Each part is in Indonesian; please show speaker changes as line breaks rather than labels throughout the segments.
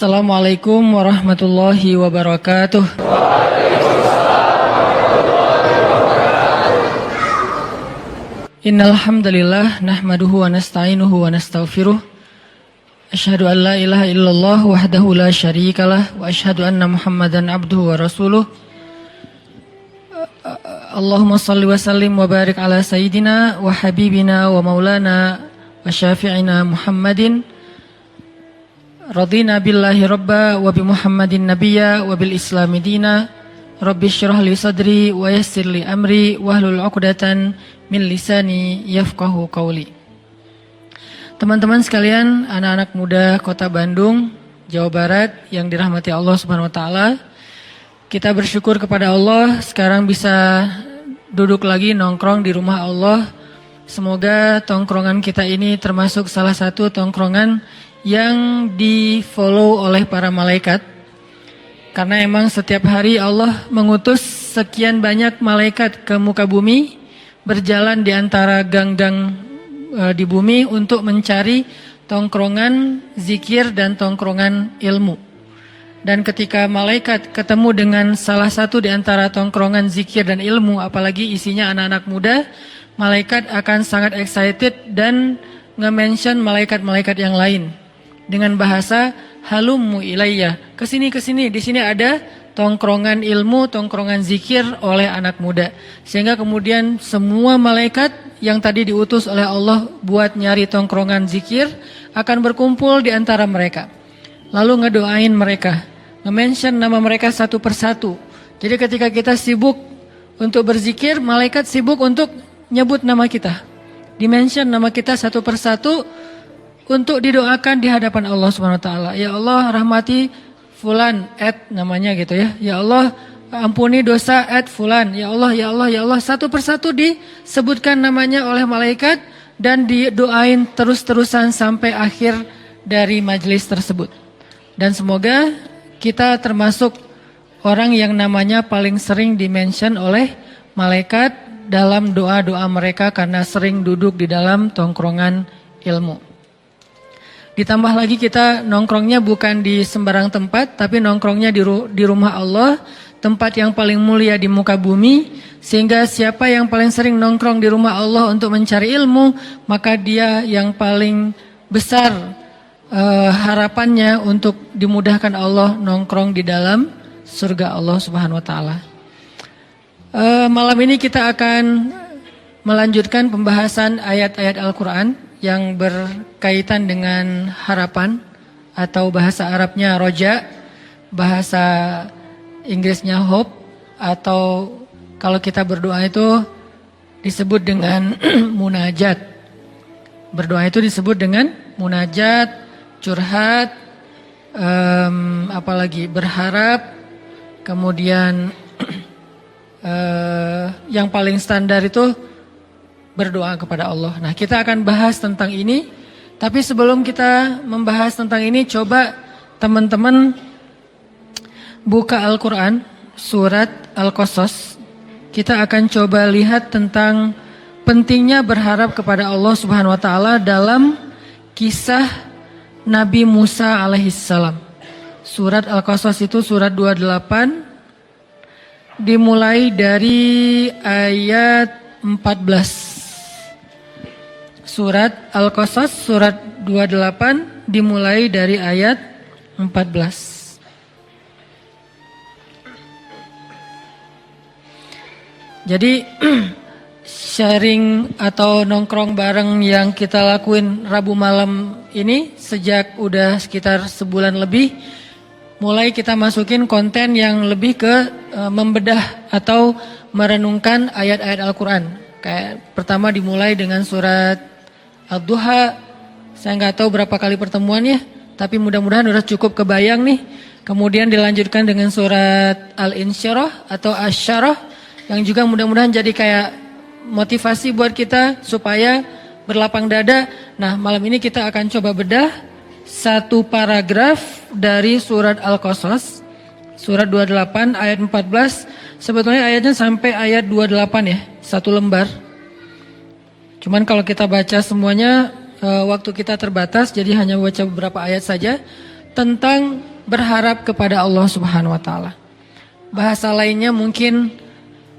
Assalamualaikum warahmatullahi wabarakatuh. Innal hamdalillah nahmaduhu wa nasta'inuhu wa nastaghfiruh. Asyhadu an la ilaha illallah wahdahu la syarikalah wa asyhadu anna Muhammadan abduhu wa rasuluh. Allahumma shalli wa sallim wa barik ala sayyidina wa habibina wa maulana wa syafi'ina Muhammadin. Radina billahi rabba wa bi Muhammadin nabiyya wa bil islami dina. Rabbi syrah li sadri wa yassir li amri wahlul 'uqdatan min lisani yafqahu qawli. Teman-teman sekalian, anak-anak muda Kota Bandung, Jawa Barat yang dirahmati Allah Subhanahu wa taala. Kita bersyukur kepada Allah sekarang bisa duduk lagi nongkrong di rumah Allah. Semoga tongkrongan kita ini termasuk salah satu tongkrongan yang di-follow oleh para malaikat. Karena emang setiap hari Allah mengutus sekian banyak malaikat ke muka bumi, berjalan di antara gang-gang di bumi untuk mencari tongkrongan zikir dan tongkrongan ilmu. Dan ketika malaikat ketemu dengan salah satu di antara tongkrongan zikir dan ilmu, apalagi isinya anak-anak muda, malaikat akan sangat excited dan nge-mention malaikat-malaikat yang lain dengan bahasa halummu ilayya, kesini, di sini ada tongkrongan ilmu, tongkrongan zikir oleh anak muda. Sehingga kemudian semua malaikat yang tadi diutus oleh Allah buat nyari tongkrongan zikir akan berkumpul di antara mereka. Lalu ngedoain mereka, nge-mention nama mereka satu persatu. Jadi ketika kita sibuk untuk berzikir, malaikat sibuk untuk nyebut nama kita. Di-mention nama kita satu persatu untuk didoakan di hadapan Allah Subhanahu wa taala. Ya Allah, rahmati fulan namanya gitu ya. Ya Allah, ampuni dosa fulan. Ya Allah, ya Allah, ya Allah. Satu persatu disebutkan namanya oleh malaikat dan didoain terus-terusan sampai akhir dari majelis tersebut. Dan semoga kita termasuk orang yang namanya paling sering dimention oleh malaikat dalam doa-doa mereka karena sering duduk di dalam tongkrongan ilmu. Ditambah lagi kita nongkrongnya bukan di sembarang tempat, tapi nongkrongnya di rumah Allah, tempat yang paling mulia di muka bumi. Sehingga siapa yang paling sering nongkrong di rumah Allah untuk mencari ilmu, maka dia yang paling besar harapannya untuk dimudahkan Allah nongkrong di dalam surga Allah Subhanahu wa taala. Malam ini kita akan melanjutkan pembahasan ayat-ayat Al-Quran yang berkaitan dengan harapan atau bahasa Arabnya roja, bahasa Inggrisnya hope, atau kalau kita berdoa itu disebut dengan munajat. Berdoa itu disebut dengan munajat, curhat, apalagi berharap, kemudian yang paling standar itu berdoa kepada Allah. Nah, kita akan bahas tentang ini. Tapi sebelum kita membahas tentang ini, coba teman-teman buka Al-Quran, surat Al-Qasas. Kita akan coba lihat tentang pentingnya berharap kepada Allah Subhanahu wa taala dalam kisah Nabi Musa alaihissalam. Surat Al-Qasas itu surat 28, dimulai dari ayat 14. Surat Al-Qasas surat 28 dimulai dari ayat 14. Jadi sharing atau nongkrong bareng yang kita lakuin Rabu malam ini sejak udah sekitar sebulan lebih, mulai kita masukin konten yang lebih ke membedah atau merenungkan ayat-ayat Al-Quran. Kayak pertama dimulai dengan surat Ad-Duha. Saya nggak tahu berapa kali pertemuannya, tapi mudah-mudahan udah cukup kebayang nih. Kemudian dilanjutkan dengan surat Al-Insyirah atau Asy-Syarah, yang juga mudah-mudahan jadi kayak motivasi buat kita supaya berlapang dada. Nah, malam ini kita akan coba bedah satu paragraf dari surat Al-Qasas, surat 28 ayat 14. Sebetulnya ayatnya sampai ayat 28 ya, satu lembar. Cuman kalau kita baca semuanya waktu kita terbatas, jadi hanya baca beberapa ayat saja. tentang berharap kepada Allah Subhanahu wa taala. Bahasa lainnya mungkin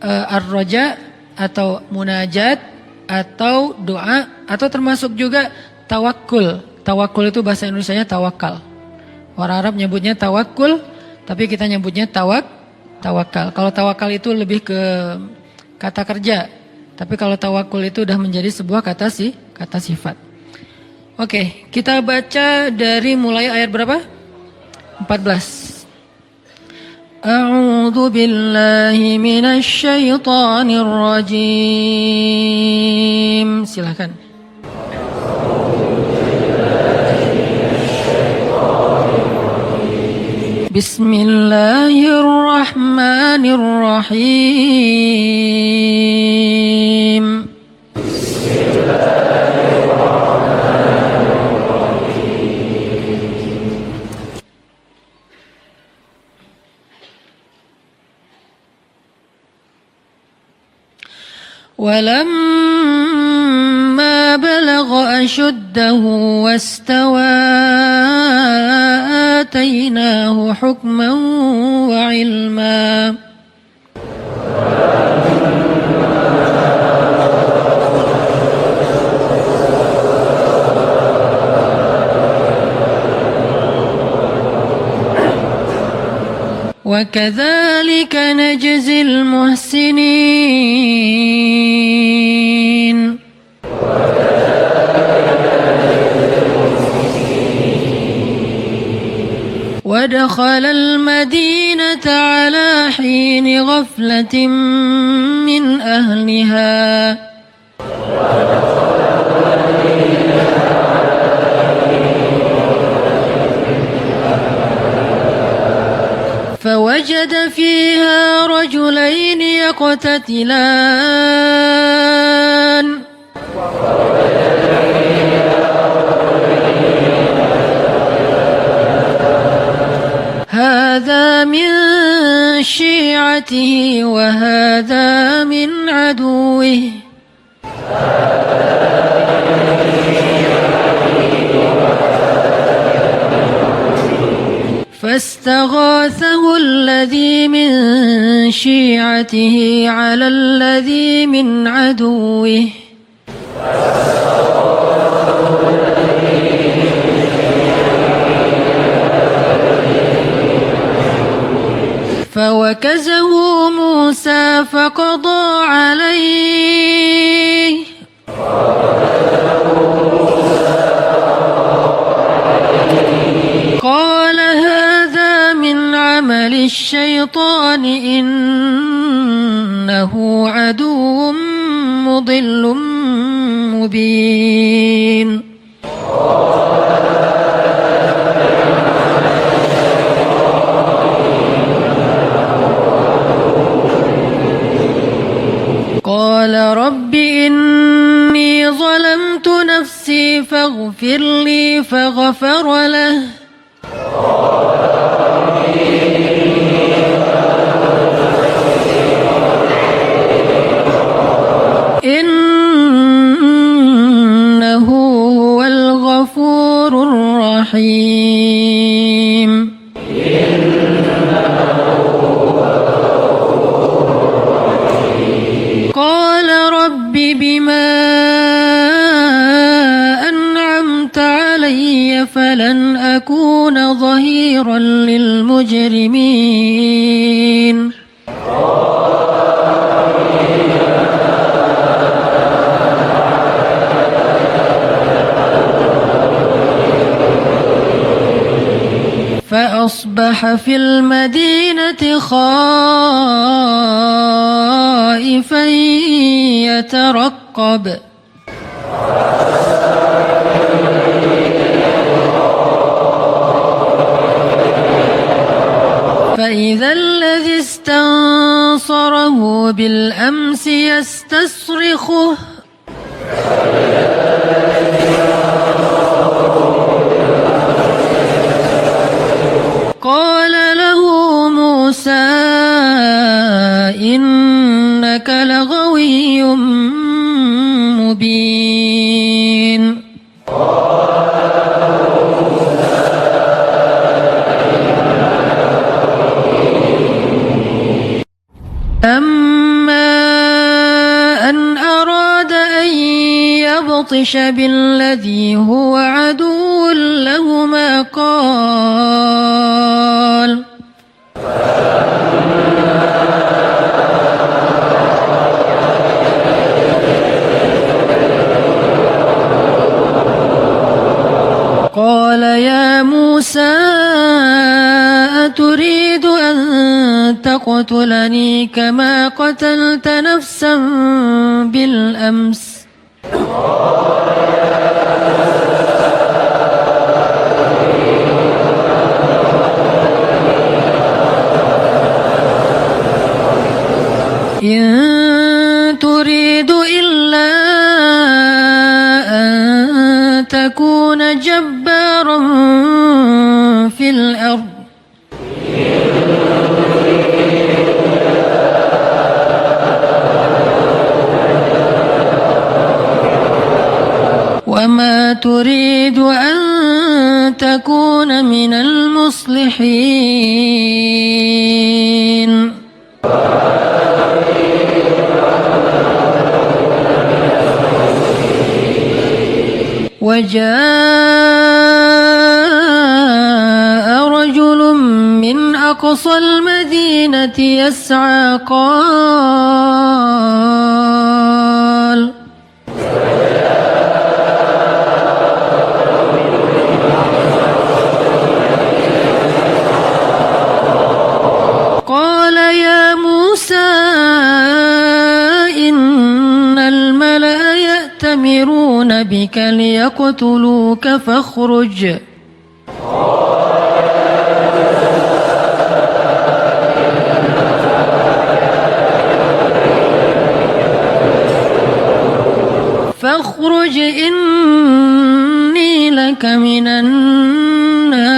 ar-raja atau munajat atau doa atau termasuk juga tawakul. Tawakul itu bahasa Indonesianya tawakal. Orang Arab nyebutnya tawakul, tapi kita nyebutnya tawakal. Kalau tawakal itu lebih ke kata kerja, tapi kalau tawakul itu udah menjadi sebuah kata sifat. Oke, kita baca dari mulai ayat berapa? 14. A'udzu billahi minasy syaithanir rajim. Silakan. Bismillahirrahmanirrahim. ولما بلغ أشده واستوى آتيناه حكما وعلما وكذلك نجزي المحسنين ودخل المدينة على حين غفلة من أهلها فوجد فيها رجلين يقتتلان هذا من شيعته وهذا من عدوه فاستغاثه الذي من شيعته على الذي من عدوه فوكزه موسى فقضى عليه قال هذا من عمل الشيطان إنه عدو مضل مبين قال رب إني ظلمت نفسي فاغفر لي فغفر له إنه هو الغفور الرحيم قال رب بما أنعمت علي فلن أكون ظهيرا للمجرمين فأصبح في المدينة خائفا يترقب فإذا الذي استنصره بالأمس يستصرخه قال له موسى إنك لغوي مبين فعطش بالذي هو عدو لهما قال يا موسى أتريد أن تقتلني كما قتلت نفسا بالأمس إن تريد إلا أن تكون جبارا في الأرض وما تريد أن تكون من المصلحين وجاء رجل من أقصى المدينة يسعى قال يا موسى إن الملأ يأتمرون بك ليقتلوك فاخرج إني لك من الناصحين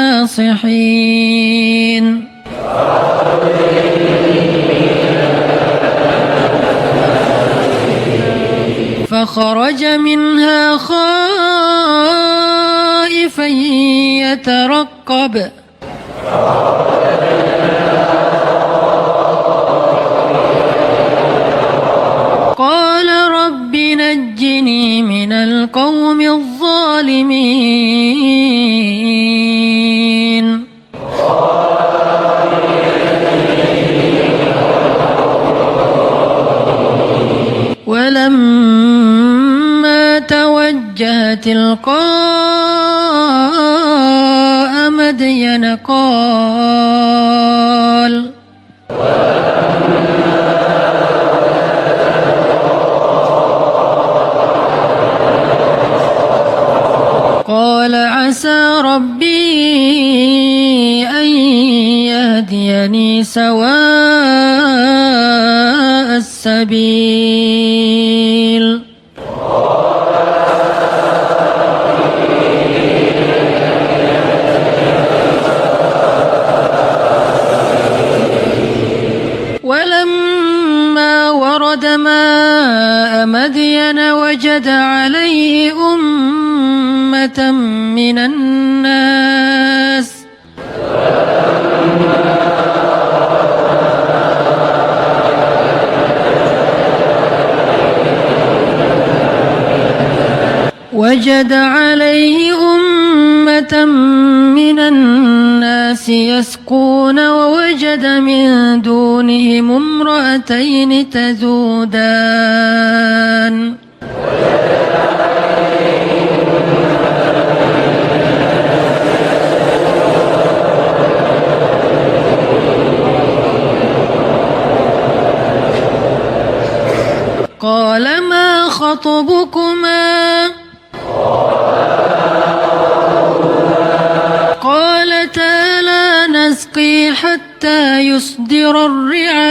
فخرج منها خائفا يترقب قال رب نجني من القوم الظالمين ولما توجه تلقاء مدين قال عسى ربي أن يهديني سواء السبيل ولما ورد ماء مدين وجد عليه أمة من الناس يسقون ووجد من دونهم امرأتين تذودان قال ما خطبكما قالتا لا نسقي حتى يصدر الرعاء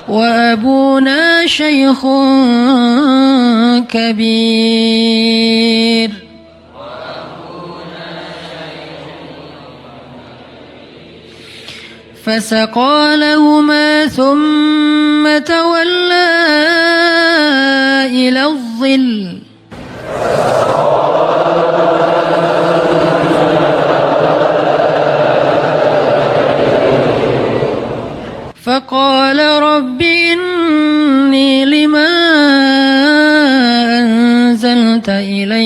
وأبونا شيخ كبير فسقى لهما ثم تولى إلى الظل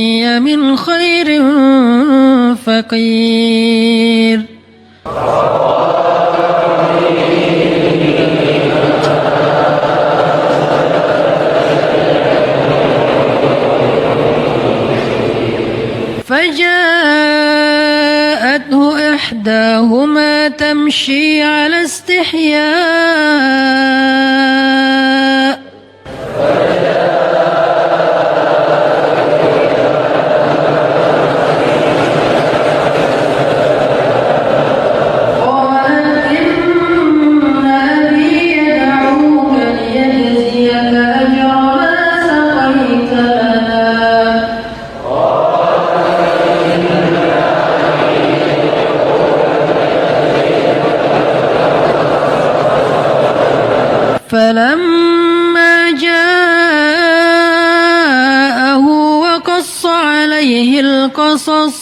إلي من خير فقير. فجاءته إحداهما تمشي على استحياء قالت إن أبي يدعوك ليجزيك أجر ما سقيت لنا. فلما جاءه وقص عليه القصص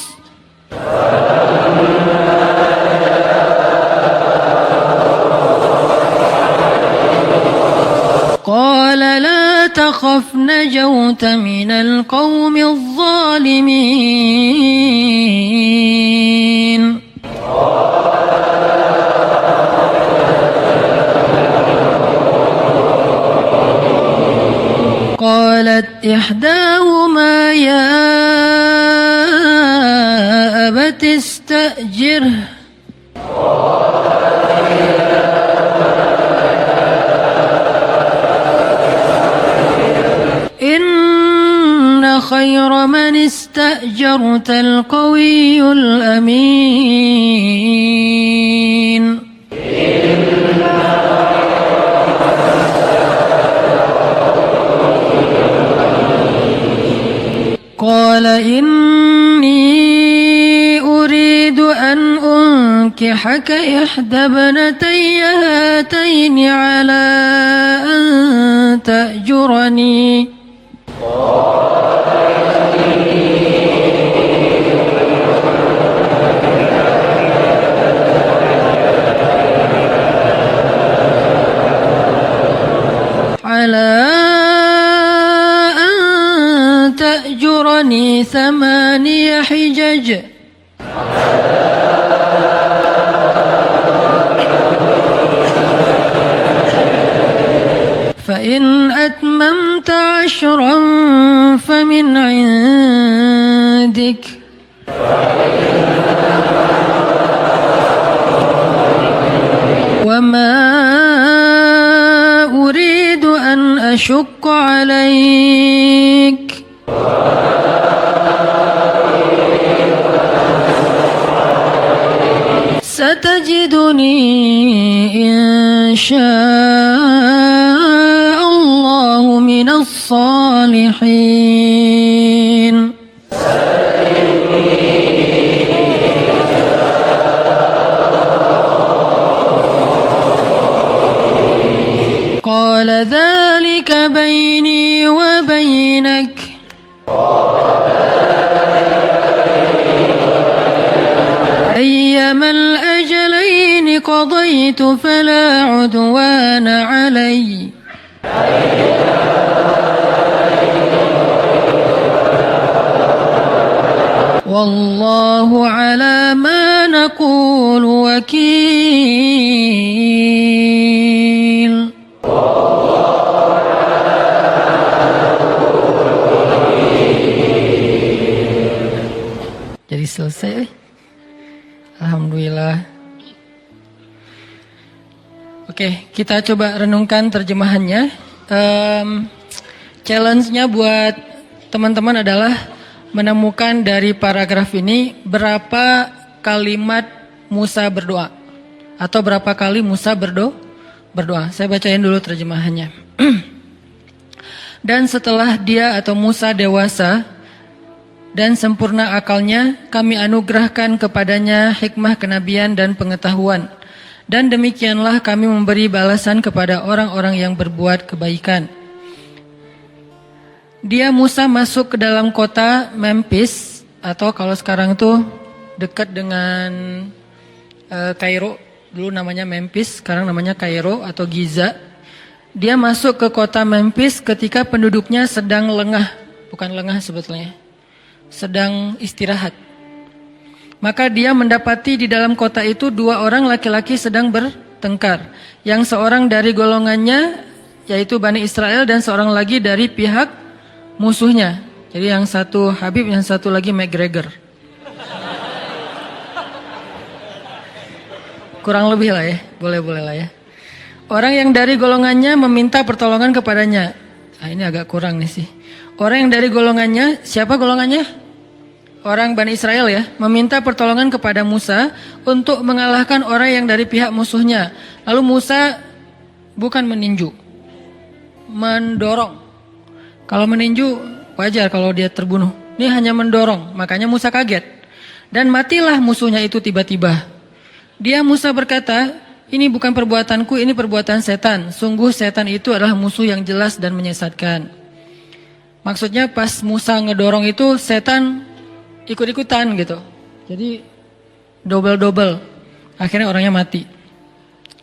قال لا تخف نجوت من القوم الظالمين. قالت إحداهما يا أبت استأجره إن خير من استأجرت القوي الأمين. قال إني أريد أن أنكحك إحدى ابنتي هاتين على أن تأجرني على 8 حجج فإن أتممت 10 فمن عندك وما أريد أن أشق عليك ستجدني إن شاء الله من الصالحين. قال ذلك بيني وبينك أيما الأجلين قضيت فلا عدوان علي والله على ما نقول وكيل. Jadi selesai. Alhamdulillah. Oke, kita coba renungkan terjemahannya. Challenge-nya buat teman-teman adalah menemukan dari paragraf ini berapa kalimat Musa berdoa atau berapa kali Musa berdoa. Saya bacain dulu terjemahannya. Dan setelah dia atau Musa dewasa dan sempurna akalnya, kami anugerahkan kepadanya hikmah kenabian dan pengetahuan. Dan demikianlah kami memberi balasan kepada orang-orang yang berbuat kebaikan. Dia Musa masuk ke dalam kota Memphis, atau kalau sekarang itu dekat dengan Kairo, dulu namanya Memphis, sekarang namanya Kairo atau Giza. Dia masuk ke kota Memphis ketika penduduknya sedang lengah, bukan lengah sebetulnya. sedang istirahat. Maka dia mendapati di dalam kota itu 2 orang laki-laki sedang bertengkar. Yang seorang dari golongannya, yaitu Bani Israel, dan seorang lagi dari pihak musuhnya. Jadi yang satu Habib, yang satu lagi McGregor. Kurang lebih lah ya, boleh-boleh lah ya. Orang yang dari golongannya meminta pertolongan kepadanya. Nah, ini agak kurang nih sih. Orang yang dari golongannya, siapa golongannya? Orang Bani Israel ya, meminta pertolongan kepada Musa untuk mengalahkan orang yang dari pihak musuhnya. Lalu Musa bukan meninju, mendorong. Kalau meninju wajar kalau dia terbunuh. Ini hanya mendorong, makanya Musa kaget. Dan matilah musuhnya itu tiba-tiba. Dia Musa berkata, ini bukan perbuatanku, ini perbuatan setan. Sungguh setan itu adalah musuh yang jelas dan menyesatkan. Maksudnya pas Musa ngedorong itu setan ikut-ikutan gitu. Jadi double-double. Akhirnya orangnya mati.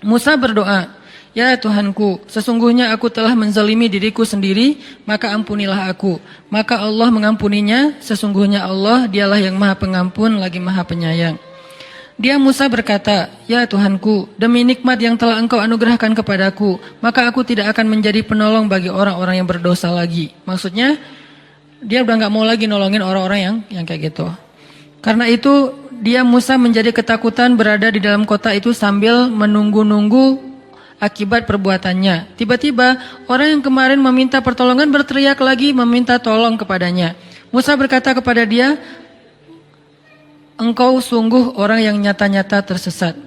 Musa berdoa, ya Tuhanku, sesungguhnya aku telah menzalimi diriku sendiri, maka ampunilah aku. Maka Allah mengampuninya, sesungguhnya Allah dialah yang maha pengampun lagi maha penyayang. Dia Musa berkata, ya Tuhanku, demi nikmat yang telah engkau anugerahkan kepadaku, maka aku tidak akan menjadi penolong bagi orang-orang yang berdosa lagi. Maksudnya, dia udah gak mau lagi nolongin orang-orang yang kayak gitu. Karena itu, dia Musa menjadi ketakutan berada di dalam kota itu sambil menunggu-nunggu akibat perbuatannya. Tiba-tiba, orang yang kemarin meminta pertolongan berteriak lagi meminta tolong kepadanya. Musa berkata kepada dia, engkau sungguh orang yang nyata-nyata tersesat.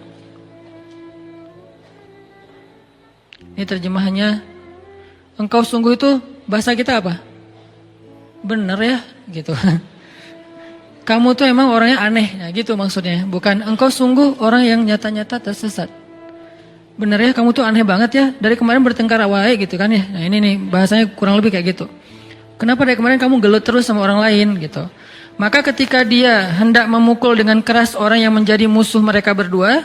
Ini terjemahannya, engkau sungguh itu bahasa kita apa? Bener ya, gitu. Kamu tuh emang orangnya aneh, ya gitu maksudnya. Bukan engkau sungguh orang yang nyata-nyata tersesat. Bener ya, kamu tuh aneh banget ya. Dari kemarin bertengkar awal gitu kan ya. Nah ini nih bahasanya kurang lebih kayak gitu. Kenapa dari kemarin kamu gelut terus sama orang lain gitu. Maka ketika dia hendak memukul dengan keras orang yang menjadi musuh mereka berdua,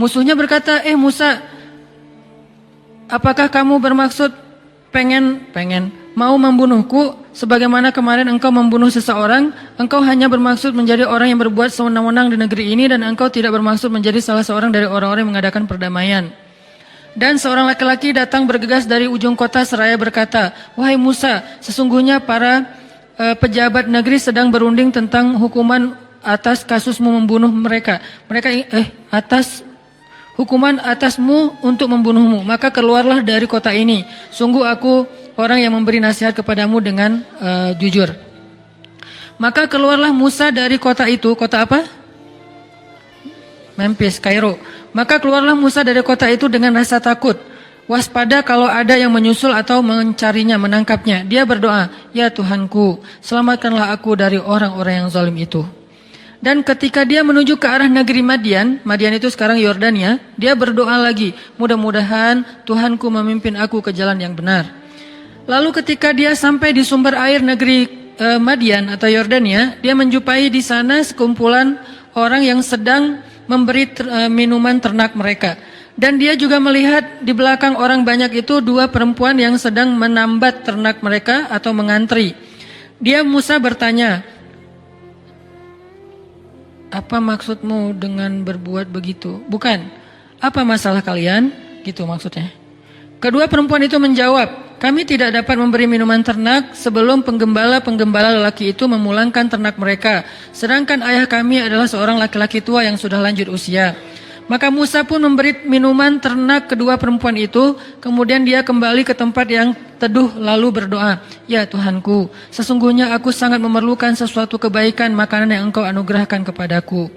musuhnya berkata, Musa, apakah kamu bermaksud pengen mau membunuhku sebagaimana kemarin engkau membunuh seseorang? Engkau hanya bermaksud menjadi orang yang berbuat sewenang-wenang di negeri ini dan engkau tidak bermaksud menjadi salah seorang dari orang-orang yang mengadakan perdamaian. Dan seorang laki-laki datang bergegas dari ujung kota seraya berkata, wahai Musa, sesungguhnya para pejabat negeri sedang berunding tentang hukuman atas kasusmu membunuh mereka. Atas hukuman atasmu untuk membunuhmu. Maka keluarlah dari kota ini. Sungguh aku orang yang memberi nasihat kepadamu dengan jujur. Maka keluarlah Musa dari kota itu. Kota apa? Memphis, Kairo. Maka keluarlah Musa dari kota itu dengan rasa takut. Waspada kalau ada yang menyusul atau mencarinya, menangkapnya. Dia berdoa, ya Tuhanku, selamatkanlah aku dari orang-orang yang zalim itu. Dan ketika dia menuju ke arah negeri Madian itu sekarang Yordania, dia berdoa lagi, mudah-mudahan Tuhanku memimpin aku ke jalan yang benar. Lalu ketika dia sampai di sumber air negeri Madian atau Yordania, dia menjumpai di sana sekumpulan orang yang sedang memberi minuman ternak mereka. Dan dia juga melihat di belakang orang banyak itu 2 perempuan yang sedang menambat ternak mereka atau mengantri. Dia Musa bertanya, apa maksudmu dengan berbuat begitu? Bukan, apa masalah kalian? Gitu maksudnya. Kedua perempuan itu menjawab, kami tidak dapat memberi minuman ternak sebelum penggembala-penggembala lelaki itu memulangkan ternak mereka. Sedangkan ayah kami adalah seorang laki-laki tua yang sudah lanjut usia. Maka Musa pun memberi minuman ternak kedua perempuan itu. Kemudian dia kembali ke tempat yang teduh lalu berdoa, ya Tuhanku, sesungguhnya aku sangat memerlukan sesuatu kebaikan makanan yang engkau anugerahkan kepadaku.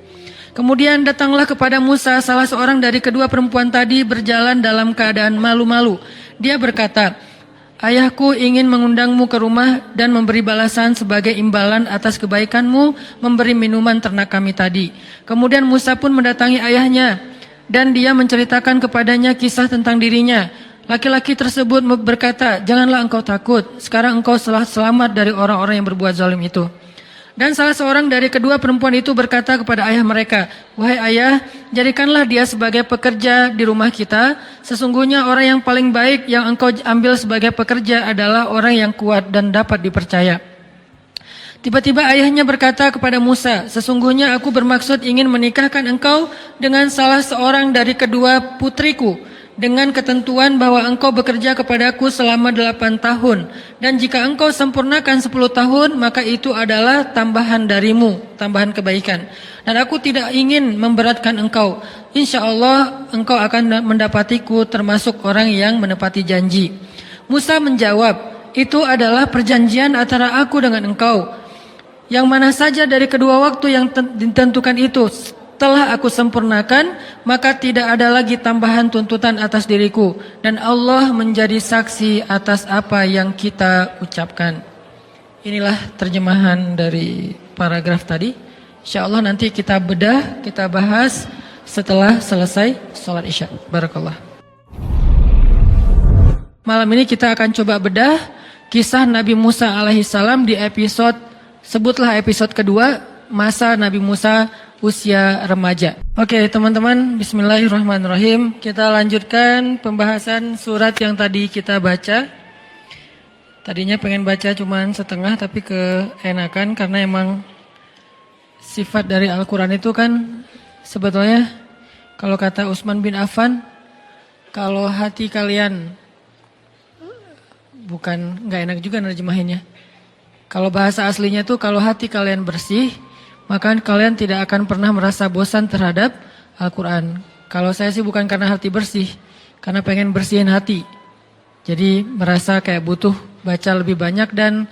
Kemudian datanglah kepada Musa salah seorang dari kedua perempuan tadi berjalan dalam keadaan malu-malu. Dia berkata, ayahku ingin mengundangmu ke rumah dan memberi balasan sebagai imbalan atas kebaikanmu memberi minuman ternak kami tadi. Kemudian Musa pun mendatangi ayahnya dan dia menceritakan kepadanya kisah tentang dirinya. Laki-laki tersebut berkata, janganlah engkau takut, sekarang engkau telah selamat dari orang-orang yang berbuat zalim itu. Dan salah seorang dari kedua perempuan itu berkata kepada ayah mereka, wahai ayah, jadikanlah dia sebagai pekerja di rumah kita. Sesungguhnya orang yang paling baik yang engkau ambil sebagai pekerja adalah orang yang kuat dan dapat dipercaya. Tiba-tiba ayahnya berkata kepada Musa, "Sesungguhnya aku bermaksud ingin menikahkan engkau dengan salah seorang dari kedua putriku, dengan ketentuan bahwa engkau bekerja kepadaku selama 8 tahun. Dan jika engkau sempurnakan 10 tahun, maka itu adalah tambahan darimu, tambahan kebaikan. Dan aku tidak ingin memberatkan engkau. Insya Allah engkau akan mendapatiku termasuk orang yang menepati janji." Musa menjawab, "Itu adalah perjanjian antara aku dengan engkau. Yang mana saja dari kedua waktu yang ditentukan itu telah aku sempurnakan, maka tidak ada lagi tambahan tuntutan atas diriku. Dan Allah menjadi saksi atas apa yang kita ucapkan." Inilah terjemahan dari paragraf tadi. Insya Allah nanti kita bedah, kita bahas setelah selesai sholat isya. Barakallah. Malam ini kita akan coba bedah kisah Nabi Musa alaihissalam di episode, sebutlah episode kedua, masa Nabi Musa usia remaja. Oke teman-teman, bismillahirrahmanirrahim. Kita lanjutkan pembahasan surat yang tadi kita baca. Tadinya pengen baca cuman setengah, tapi keenakan karena emang sifat dari Al-Quran itu kan sebetulnya kalau kata Utsman bin Affan, kalau hati kalian, bukan nggak enak juga nerjemahinnya. Kalau bahasa aslinya tuh kalau hati kalian bersih, maka kalian tidak akan pernah merasa bosan terhadap Al-Quran. Kalau saya sih bukan karena hati bersih, karena pengen bersihin hati. Jadi merasa kayak butuh baca lebih banyak, dan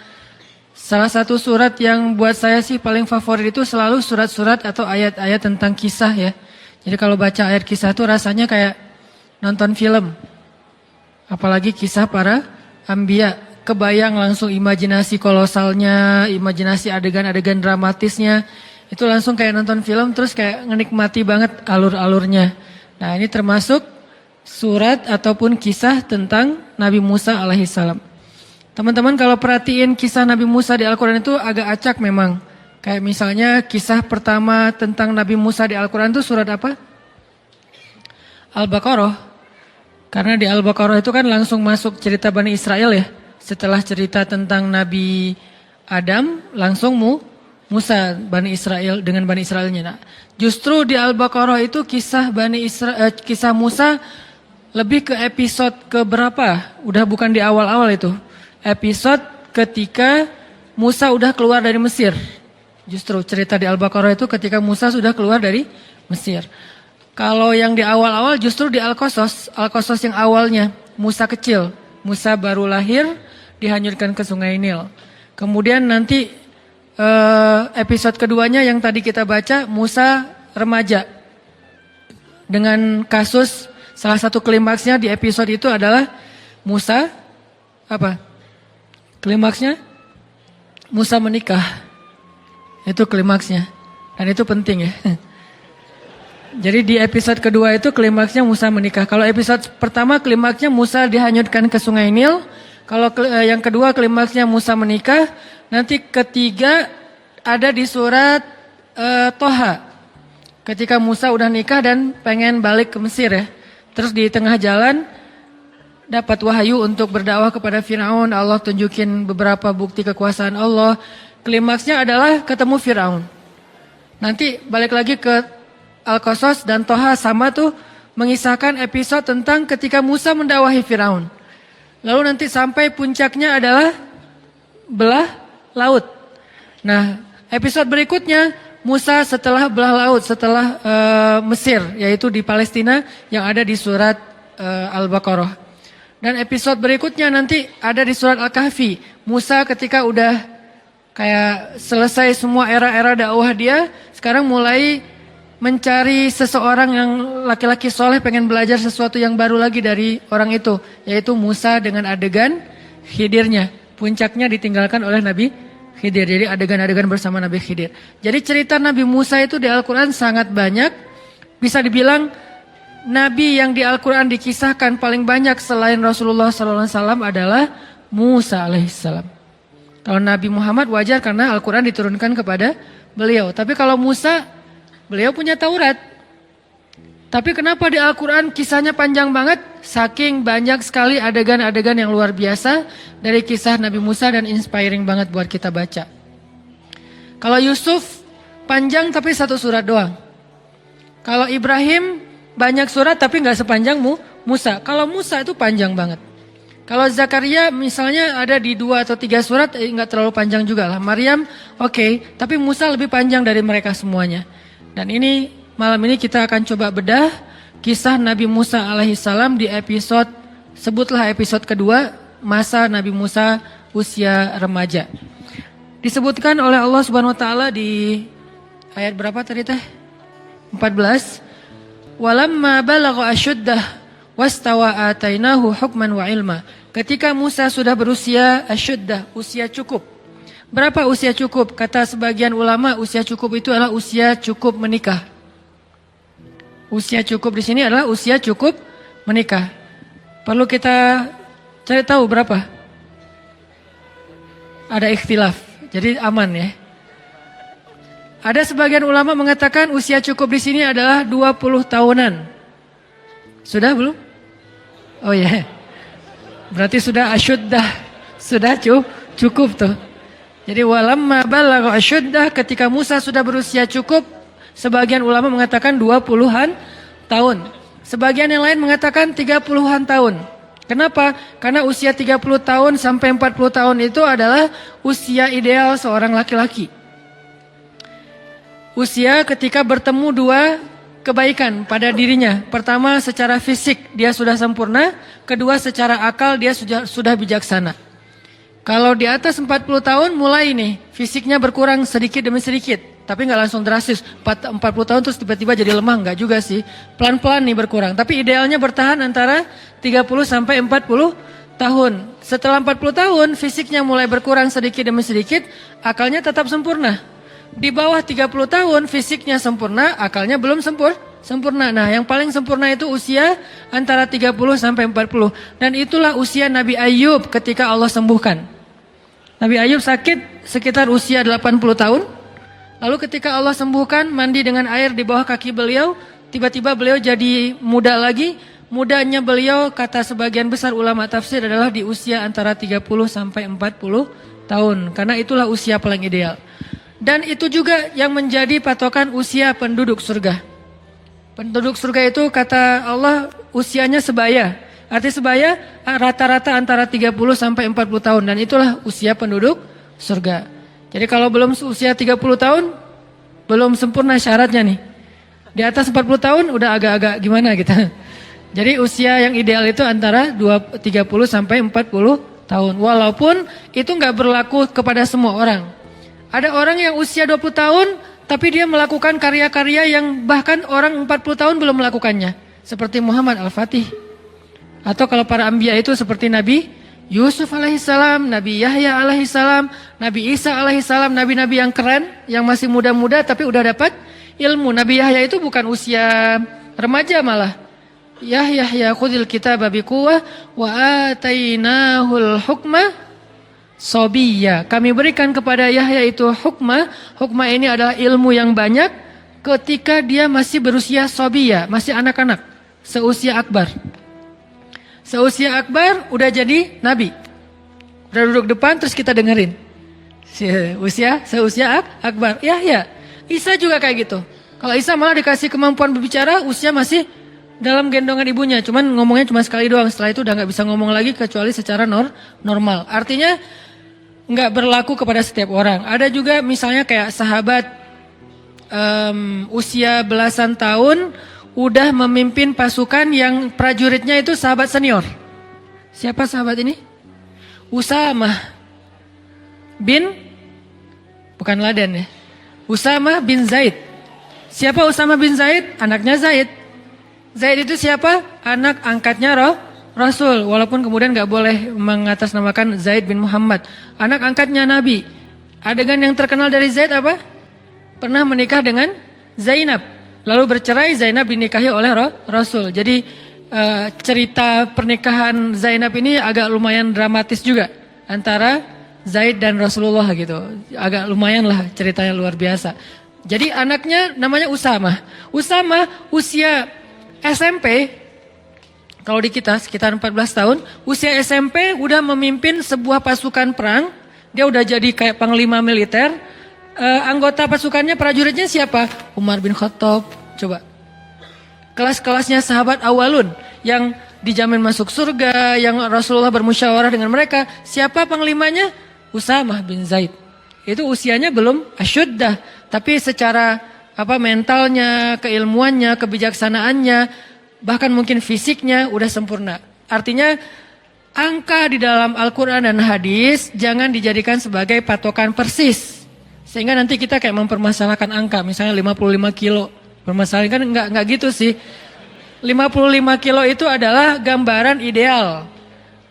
salah satu surat yang buat saya sih paling favorit itu selalu surat-surat atau ayat-ayat tentang kisah ya. Jadi kalau baca ayat kisah tuh rasanya kayak nonton film. Apalagi kisah para anbiya. Kebayang langsung imajinasi kolosalnya, imajinasi adegan-adegan dramatisnya. Itu langsung kayak nonton film, terus kayak ngenikmati banget alur-alurnya. Nah ini termasuk surat ataupun kisah tentang Nabi Musa alaihissalam. Teman-teman kalau perhatiin kisah Nabi Musa di Al-Quran itu agak acak memang. Kayak misalnya kisah pertama tentang Nabi Musa di Al-Quran itu surat apa? Al-Baqarah. Karena di Al-Baqarah itu kan langsung masuk cerita Bani Israel ya. Setelah cerita tentang Nabi Adam, langsung Musa Bani Israel dengan Bani Israelnya. Nah, justru di Al-Baqarah itu kisah kisah Musa lebih ke episode ke berapa? Udah bukan di awal-awal itu. Episode ketika Musa udah keluar dari Mesir. Justru cerita di Al-Baqarah itu ketika Musa sudah keluar dari Mesir. Kalau yang di awal-awal justru di Al-Qasas. Al-Qasas yang awalnya Musa kecil. Musa baru lahir, dihanyutkan ke Sungai Nil. Kemudian nanti episode keduanya yang tadi kita baca, Musa remaja. Dengan kasus, salah satu klimaksnya di episode itu adalah Musa, apa? Klimaksnya? Musa menikah. Itu klimaksnya. Dan itu penting ya. Jadi di episode kedua itu klimaksnya Musa menikah. Kalau episode pertama klimaksnya Musa dihanyutkan ke Sungai Nil. Kalau yang kedua klimaksnya Musa menikah. Nanti ketiga ada di surat Toha. Ketika Musa udah nikah dan pengen balik ke Mesir ya. Terus di tengah jalan dapat wahyu untuk berdakwah kepada Firaun. Allah tunjukin beberapa bukti kekuasaan Allah. Klimaksnya adalah ketemu Firaun. Nanti balik lagi ke Al-Qasas dan Toha sama tuh mengisahkan episode tentang ketika Musa mendakwahi Firaun. Lalu nanti sampai puncaknya adalah belah laut. Nah, episode berikutnya Musa setelah belah laut, setelah Mesir, yaitu di Palestina yang ada di surat Al-Baqarah. Dan episode berikutnya nanti ada di surat Al-Kahfi. Musa ketika udah kayak selesai semua era-era dakwah dia, sekarang mulai mencari seseorang yang laki-laki soleh, pengen belajar sesuatu yang baru lagi dari orang itu, yaitu Musa dengan adegan Khidirnya. Puncaknya ditinggalkan oleh Nabi Khidir, jadi adegan-adegan bersama Nabi Khidir. Jadi cerita Nabi Musa itu di Al-Quran sangat banyak. Bisa dibilang Nabi yang di Al-Quran dikisahkan paling banyak selain Rasulullah SAW adalah Musa alaihissalam. Kalau Nabi Muhammad wajar karena Al-Quran diturunkan kepada beliau. Tapi kalau Musa, beliau punya Taurat. Tapi kenapa di Al-Quran kisahnya panjang banget? Saking banyak sekali adegan-adegan yang luar biasa dari kisah Nabi Musa dan inspiring banget buat kita baca. Kalau Yusuf panjang tapi satu surat doang. Kalau Ibrahim banyak surat tapi nggak sepanjang Musa. Kalau Musa itu panjang banget. Kalau Zakaria misalnya ada di 2 atau 3 surat, nggak terlalu panjang juga lah. Maryam oke, tapi Musa lebih panjang dari mereka semuanya. Dan ini malam ini kita akan coba bedah kisah Nabi Musa alaihissalam di episode, sebutlah episode kedua, masa Nabi Musa usia remaja. Disebutkan oleh Allah Subhanahu wa taala di ayat berapa tadi teh? 14. Walamma balagha asyuddah wastawa atainahu hukman wa ilma. Ketika Musa sudah berusia asyuddah, usia cukup. Berapa usia cukup? Kata sebagian ulama, usia cukup itu adalah usia cukup menikah. Usia cukup di sini adalah usia cukup menikah. Perlu kita cari tahu berapa? Ada ikhtilaf, jadi aman ya. Ada sebagian ulama mengatakan usia cukup di sini adalah 20 tahunan. Sudah belum? Oh ya. Yeah. Berarti sudah asyuddah, sudah cukup tuh. Jadi walamma balagha asyuddah, ketika Musa sudah berusia cukup, sebagian ulama mengatakan 20-an tahun. Sebagian yang lain mengatakan 30-an tahun. Kenapa? Karena usia 30 tahun sampai 40 tahun itu adalah usia ideal seorang laki-laki. Usia ketika bertemu 2 kebaikan pada dirinya. Pertama, secara fisik dia sudah sempurna. Kedua, secara akal dia sudah bijaksana. Kalau di atas 40 tahun mulai nih fisiknya berkurang sedikit demi sedikit. Tapi nggak langsung drastis. 40 tahun terus tiba-tiba jadi lemah, nggak juga sih. Pelan-pelan nih berkurang. Tapi idealnya bertahan antara 30 sampai 40 tahun. Setelah 40 tahun fisiknya mulai berkurang sedikit demi sedikit. Akalnya tetap sempurna. Di bawah 30 tahun fisiknya sempurna, akalnya belum sempurna. Nah, yang paling sempurna itu usia antara 30 sampai 40. Dan itulah usia Nabi Ayub ketika Allah sembuhkan. Nabi Ayub sakit sekitar usia 80 tahun. Lalu ketika Allah sembuhkan, mandi dengan air di bawah kaki beliau, tiba-tiba beliau jadi muda lagi. Mudanya beliau, kata sebagian besar ulama tafsir, adalah di usia antara 30 sampai 40 tahun. Karena itulah usia paling ideal. Dan itu juga yang menjadi patokan usia penduduk surga. Penduduk surga itu kata Allah usianya sebaya. Arti sebaya rata-rata antara 30 sampai 40 tahun. Dan itulah usia penduduk surga. Jadi kalau belum usia 30 tahun, belum sempurna syaratnya nih. Di atas 40 tahun udah agak-agak gimana gitu. Jadi usia yang ideal itu antara 30 sampai 40 tahun. Walaupun itu nggak berlaku kepada semua orang. Ada orang yang usia 20 tahun, tapi dia melakukan karya-karya yang bahkan orang 40 tahun belum melakukannya. Seperti Muhammad Al-Fatih. Atau kalau para anbiya itu seperti Nabi Yusuf alaihissalam, Nabi Yahya alaihissalam, Nabi Isa alaihissalam, nabi-nabi yang keren, yang masih muda-muda tapi udah dapat ilmu. Nabi Yahya itu bukan usia remaja malah. Yahya khudil kitaba biquwwah wa atainahul hukma Sobiyya, kami berikan kepada Yahya itu hukmah. Hukmah ini adalah ilmu yang banyak ketika dia masih berusia sobiyya, masih anak-anak, seusia akbar. Seusia akbar udah jadi nabi. Udah duduk depan terus kita dengerin. Seusia akbar. Yahya, Isa juga kayak gitu. Kalau Isa malah dikasih kemampuan berbicara, usia masih dalam gendongan ibunya. Cuman ngomongnya cuma sekali doang. Setelah itu udah gak bisa ngomong lagi kecuali secara normal. Artinya nggak berlaku kepada setiap orang. Ada juga misalnya kayak sahabat usia belasan tahun udah memimpin pasukan yang prajuritnya itu sahabat senior. Siapa sahabat ini? Usamah bin, bukan Laden ya. Usamah bin Zaid. Siapa Usamah bin Zaid? Anaknya Zaid. Zaid itu siapa? Anak angkatnya Rasul, walaupun kemudian gak boleh mengatasnamakan Zaid bin Muhammad. Anak angkatnya Nabi. Adegan yang terkenal dari Zaid apa? Pernah menikah dengan Zainab. Lalu bercerai, Zainab dinikahi oleh Rasul. Jadi cerita pernikahan Zainab ini agak lumayan dramatis juga. Antara Zaid dan Rasulullah gitu. Agak lumayan lah ceritanya luar biasa. Jadi anaknya namanya Usamah. Usamah usia SMP. Kalau di kita sekitar 14 tahun, usia SMP udah memimpin sebuah pasukan perang. Dia udah jadi kayak panglima militer. anggota pasukannya, prajuritnya siapa? Umar bin Khattab. Coba. Kelas-kelasnya sahabat awalun yang dijamin masuk surga, yang Rasulullah bermusyawarah dengan mereka. Siapa panglimanya? Usamah bin Zaid. Itu usianya belum asyuddah, tapi secara mentalnya, keilmuannya, kebijaksanaannya, bahkan mungkin fisiknya udah sempurna. Artinya angka di dalam Al-Quran dan hadis jangan dijadikan sebagai patokan persis. Sehingga nanti kita kayak mempermasalahkan angka, misalnya 55 kilo. Permasalahan kan enggak gitu sih. 55 kilo itu adalah gambaran ideal.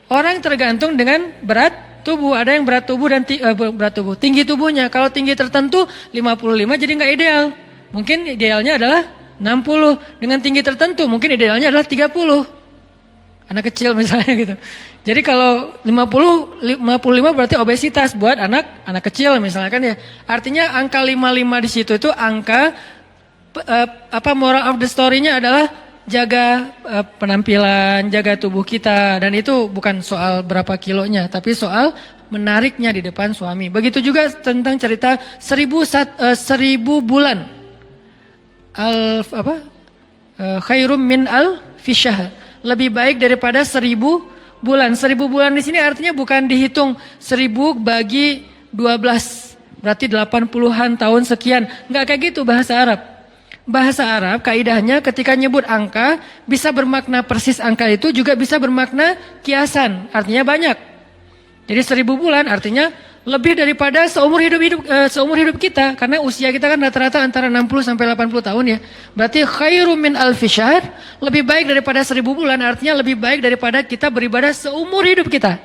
Orang tergantung dengan berat tubuh. Ada yang berat tubuh dan tinggi tubuhnya. Kalau tinggi tertentu 55 jadi enggak ideal. Mungkin idealnya adalah 60. Dengan tinggi tertentu mungkin idealnya adalah 30. Anak kecil misalnya gitu. Jadi kalau 55 berarti obesitas buat anak kecil misalnya kan ya. Artinya angka 55 di situ itu angka moral of the story-nya adalah jaga penampilan, jaga tubuh kita, dan itu bukan soal berapa kilonya, tapi soal menariknya di depan suami. Begitu juga tentang cerita 1000 bulan. Khairum min al-fisyahr. Lebih baik daripada 1000 bulan. 1000 bulan di sini artinya bukan dihitung 1000 bagi 12. Berarti 80-an tahun sekian. Enggak kayak gitu bahasa Arab. Bahasa Arab kaidahnya ketika nyebut angka bisa bermakna persis angka itu, juga bisa bermakna kiasan, artinya banyak. Jadi 1000 bulan artinya lebih daripada seumur hidup kita, karena usia kita kan rata-rata antara 60 sampai 80 tahun ya. Berarti khairum min alfi syahr, lebih baik daripada 1000 bulan, artinya lebih baik daripada kita beribadah seumur hidup kita.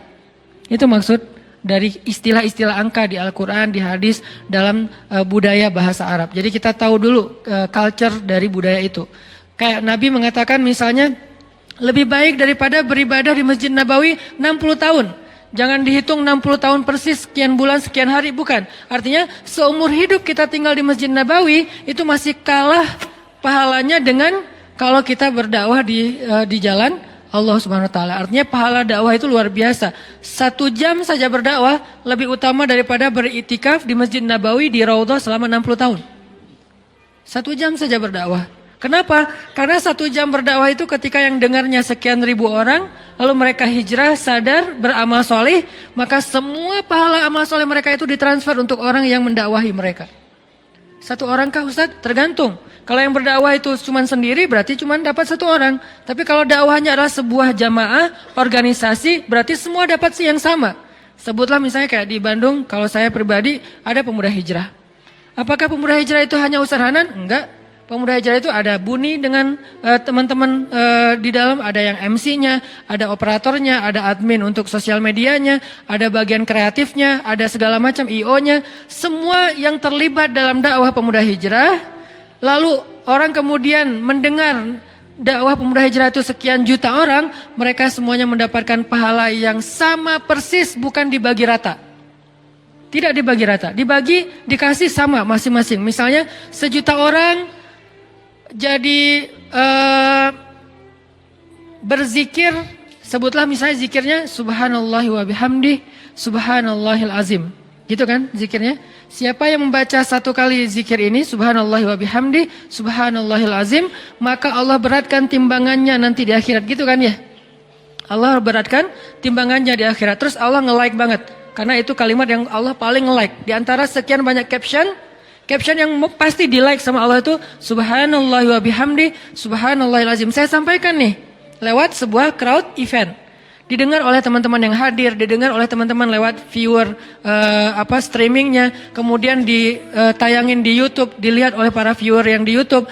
Itu maksud dari istilah-istilah angka di Al-Quran, di hadis, dalam budaya bahasa Arab. Jadi kita tahu dulu culture dari budaya itu. Kayak Nabi mengatakan misalnya, lebih baik daripada beribadah di Masjid Nabawi 60 tahun. Jangan dihitung 60 tahun persis, sekian bulan, sekian hari, bukan. Artinya seumur hidup kita tinggal di Masjid Nabawi, itu masih kalah pahalanya dengan kalau kita berdakwah di jalan Allah Subhanahu wa taala. Artinya pahala dakwah itu luar biasa. 1 jam saja berdakwah lebih utama daripada beritikaf di Masjid Nabawi di Raudhah selama 60 tahun. 1 jam saja berdakwah. Kenapa? Karena 1 jam berdakwah itu ketika yang dengarnya sekian ribu orang, lalu mereka hijrah, sadar, beramal soleh, maka semua pahala amal soleh mereka itu ditransfer untuk orang yang mendakwahi mereka. 1 orang kah Ustaz? Tergantung. Kalau yang berdakwah itu cuma sendiri berarti cuma dapat 1 orang. Tapi kalau dakwahnya adalah sebuah jamaah, organisasi, berarti semua dapat yang sama. Sebutlah misalnya kayak di Bandung, kalau saya pribadi ada pemuda hijrah. Apakah pemuda hijrah itu hanya Ustaz Hanan? Enggak. Pemuda hijrah itu ada Buni dengan teman-teman di dalam, ada yang MC-nya, ada operatornya, ada admin untuk sosial medianya, ada bagian kreatifnya, ada segala macam IO-nya. Semua yang terlibat dalam dakwah pemuda hijrah. Lalu orang kemudian mendengar dakwah pemuda hijrah itu sekian juta orang, mereka semuanya mendapatkan pahala yang sama persis, bukan dibagi rata. Tidak dibagi rata, dikasih sama masing-masing. Misalnya 1 juta orang jadi berzikir, sebutlah misalnya zikirnya subhanallahi wa bihamdi, subhanallahil azim. Gitu kan zikirnya? Siapa yang membaca 1 kali zikir ini, subhanallahi wa bihamdi, subhanallahil azim, maka Allah beratkan timbangannya nanti di akhirat, gitu kan ya? Allah beratkan timbangannya di akhirat. Terus Allah nge-like banget, karena itu kalimat yang Allah paling nge-like. Di antara sekian banyak caption yang pasti di-like sama Allah itu subhanallahi wa bihamdi, subhanallahil azim. Saya sampaikan nih lewat sebuah crowd event. Didengar oleh teman-teman yang hadir, didengar oleh teman-teman lewat viewer streamingnya, kemudian ditayangin di YouTube, dilihat oleh para viewer yang di YouTube.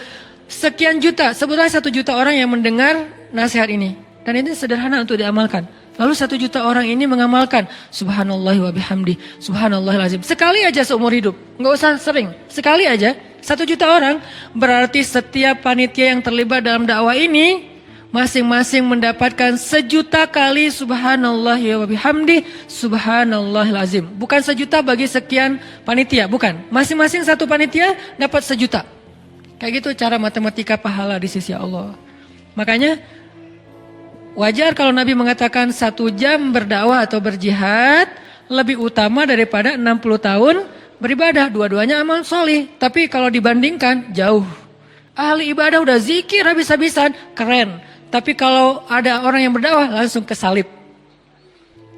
Sekian juta, sebutlah 1 juta orang yang mendengar nasihat ini. Dan ini sederhana untuk diamalkan. Lalu 1 juta orang ini mengamalkan subhanallah wa bihamdi, subhanallahil azim. Sekali aja seumur hidup, nggak usah sering. Sekali aja, 1 juta orang. Berarti setiap panitia yang terlibat dalam dakwah ini masing-masing mendapatkan 1 juta kali subhanallah wa bihamdi, subhanallahil azim. Bukan 1 juta bagi sekian panitia, bukan. Masing-masing 1 panitia dapat 1 juta. Kayak gitu cara matematika pahala di sisi Allah. Makanya wajar kalau Nabi mengatakan 1 jam berdakwah atau berjihad lebih utama daripada 60 tahun beribadah, dua-duanya amal solih. Tapi kalau dibandingkan, jauh. Ahli ibadah udah zikir habis-habisan, keren. Tapi kalau ada orang yang berdakwah, langsung kesalib.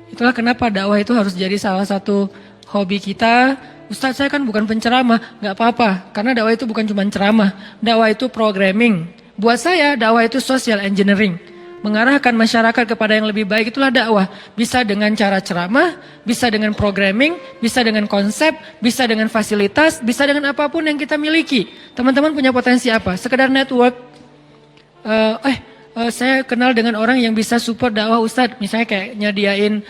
Itulah kenapa dakwah itu harus jadi salah satu hobi kita. Ustadz, saya kan bukan penceramah, gak apa-apa. Karena dakwah itu bukan cuma ceramah. Dakwah itu programming. Buat saya, dakwah itu social engineering. Mengarahkan masyarakat kepada yang lebih baik, itulah dakwah. Bisa dengan cara ceramah, bisa dengan programming, bisa dengan konsep, bisa dengan fasilitas, bisa dengan apapun yang kita miliki. Teman-teman punya potensi apa? Sekedar network. Saya kenal dengan orang yang bisa support dakwah Ustadz. Misalnya kayak nyediain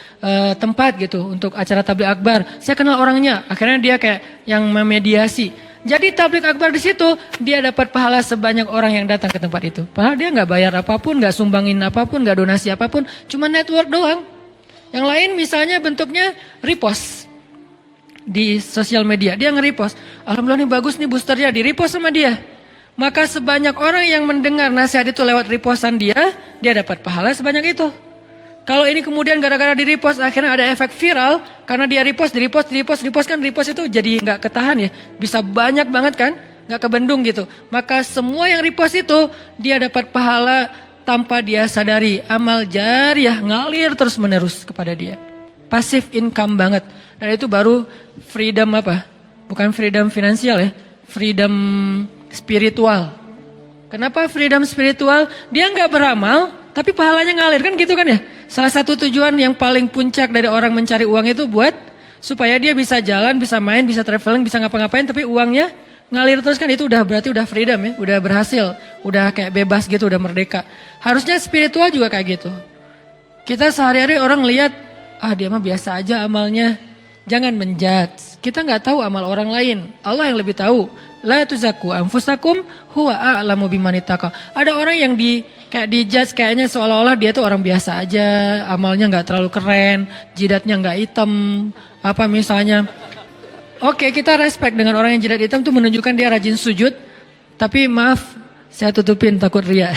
tempat gitu untuk acara tabligh akbar. Saya kenal orangnya, akhirnya dia kayak yang memediasi. Jadi tabligh akbar di situ dia dapat pahala sebanyak orang yang datang ke tempat itu. Padahal dia nggak bayar apapun, nggak sumbangin apapun, nggak donasi apapun, cuma network doang. Yang lain misalnya bentuknya repost di sosial media, dia nge-repost. Alhamdulillah nih bagus nih boosternya, di-repost sama dia. Maka sebanyak orang yang mendengar nasihat itu lewat repostan dia dapat pahala sebanyak itu. Kalau ini kemudian gara-gara di repost akhirnya ada efek viral karena dia repost kan repost itu jadi nggak ketahan ya, bisa banyak banget kan, nggak kebendung gitu. Maka semua yang repost itu dia dapat pahala tanpa dia sadari, amal jariah ngalir terus menerus kepada dia, passive income banget. Dan itu baru freedom apa? Bukan freedom finansial ya, freedom spiritual. Kenapa freedom spiritual? Dia nggak beramal, tapi pahalanya ngalir kan gitu kan ya. Salah satu tujuan yang paling puncak dari orang mencari uang itu buat supaya dia bisa jalan, bisa main, bisa traveling, bisa ngapa-ngapain, tapi uangnya ngalir terus kan, itu udah berarti udah freedom ya, udah berhasil, udah kayak bebas gitu, udah merdeka. Harusnya spiritual juga kayak gitu. Kita sehari-hari orang lihat, dia mah biasa aja amalnya. Jangan menjudge. Kita nggak tahu amal orang lain. Allah yang lebih tahu. La tuzakku anfusakum huwa a'lamu biman ittaqa. Ada orang yang kayak dijudge kayaknya seolah-olah dia tuh orang biasa aja, amalnya nggak terlalu keren, jidatnya nggak hitam, apa misalnya. Oke, kita respect dengan orang yang jidat hitam tuh menunjukkan dia rajin sujud. Tapi maaf, saya tutupin takut ria.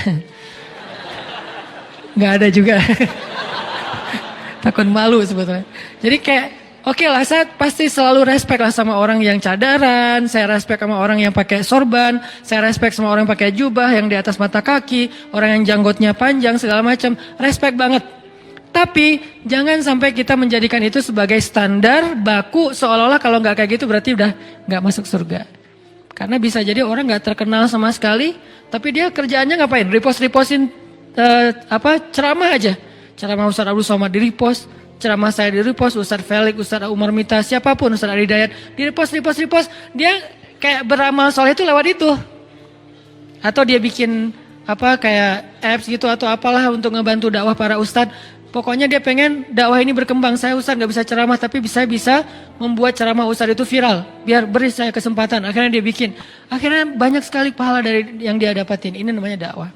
Nggak ada juga. Takut malu sebetulnya. Jadi kayak oke lah, saya pasti selalu respect lah sama orang yang cadaran, saya respect sama orang yang pakai sorban, saya respect sama orang yang pakai jubah yang di atas mata kaki, orang yang janggutnya panjang segala macam, respect banget. Tapi jangan sampai kita menjadikan itu sebagai standar baku seolah-olah kalau nggak kayak gitu berarti udah nggak masuk surga. Karena bisa jadi orang nggak terkenal sama sekali, tapi dia kerjaannya ngapain? Repostin ceramah aja, ceramah Ustaz Abdul Somad di repost. Ceramah saya di repost, Ustaz Felix, Ustaz Umar Mita, siapapun, Ustaz Ari Dayat, di repost. Dia kayak beramal soleh itu lewat itu. Atau dia bikin kayak apps gitu atau apalah untuk ngebantu dakwah para ustadz. Pokoknya dia pengen dakwah ini berkembang. Saya ustadz gak bisa ceramah tapi bisa membuat ceramah ustadz itu viral. Biar beri saya kesempatan. Akhirnya dia bikin. Akhirnya banyak sekali pahala dari yang dia dapatin. Ini namanya dakwah.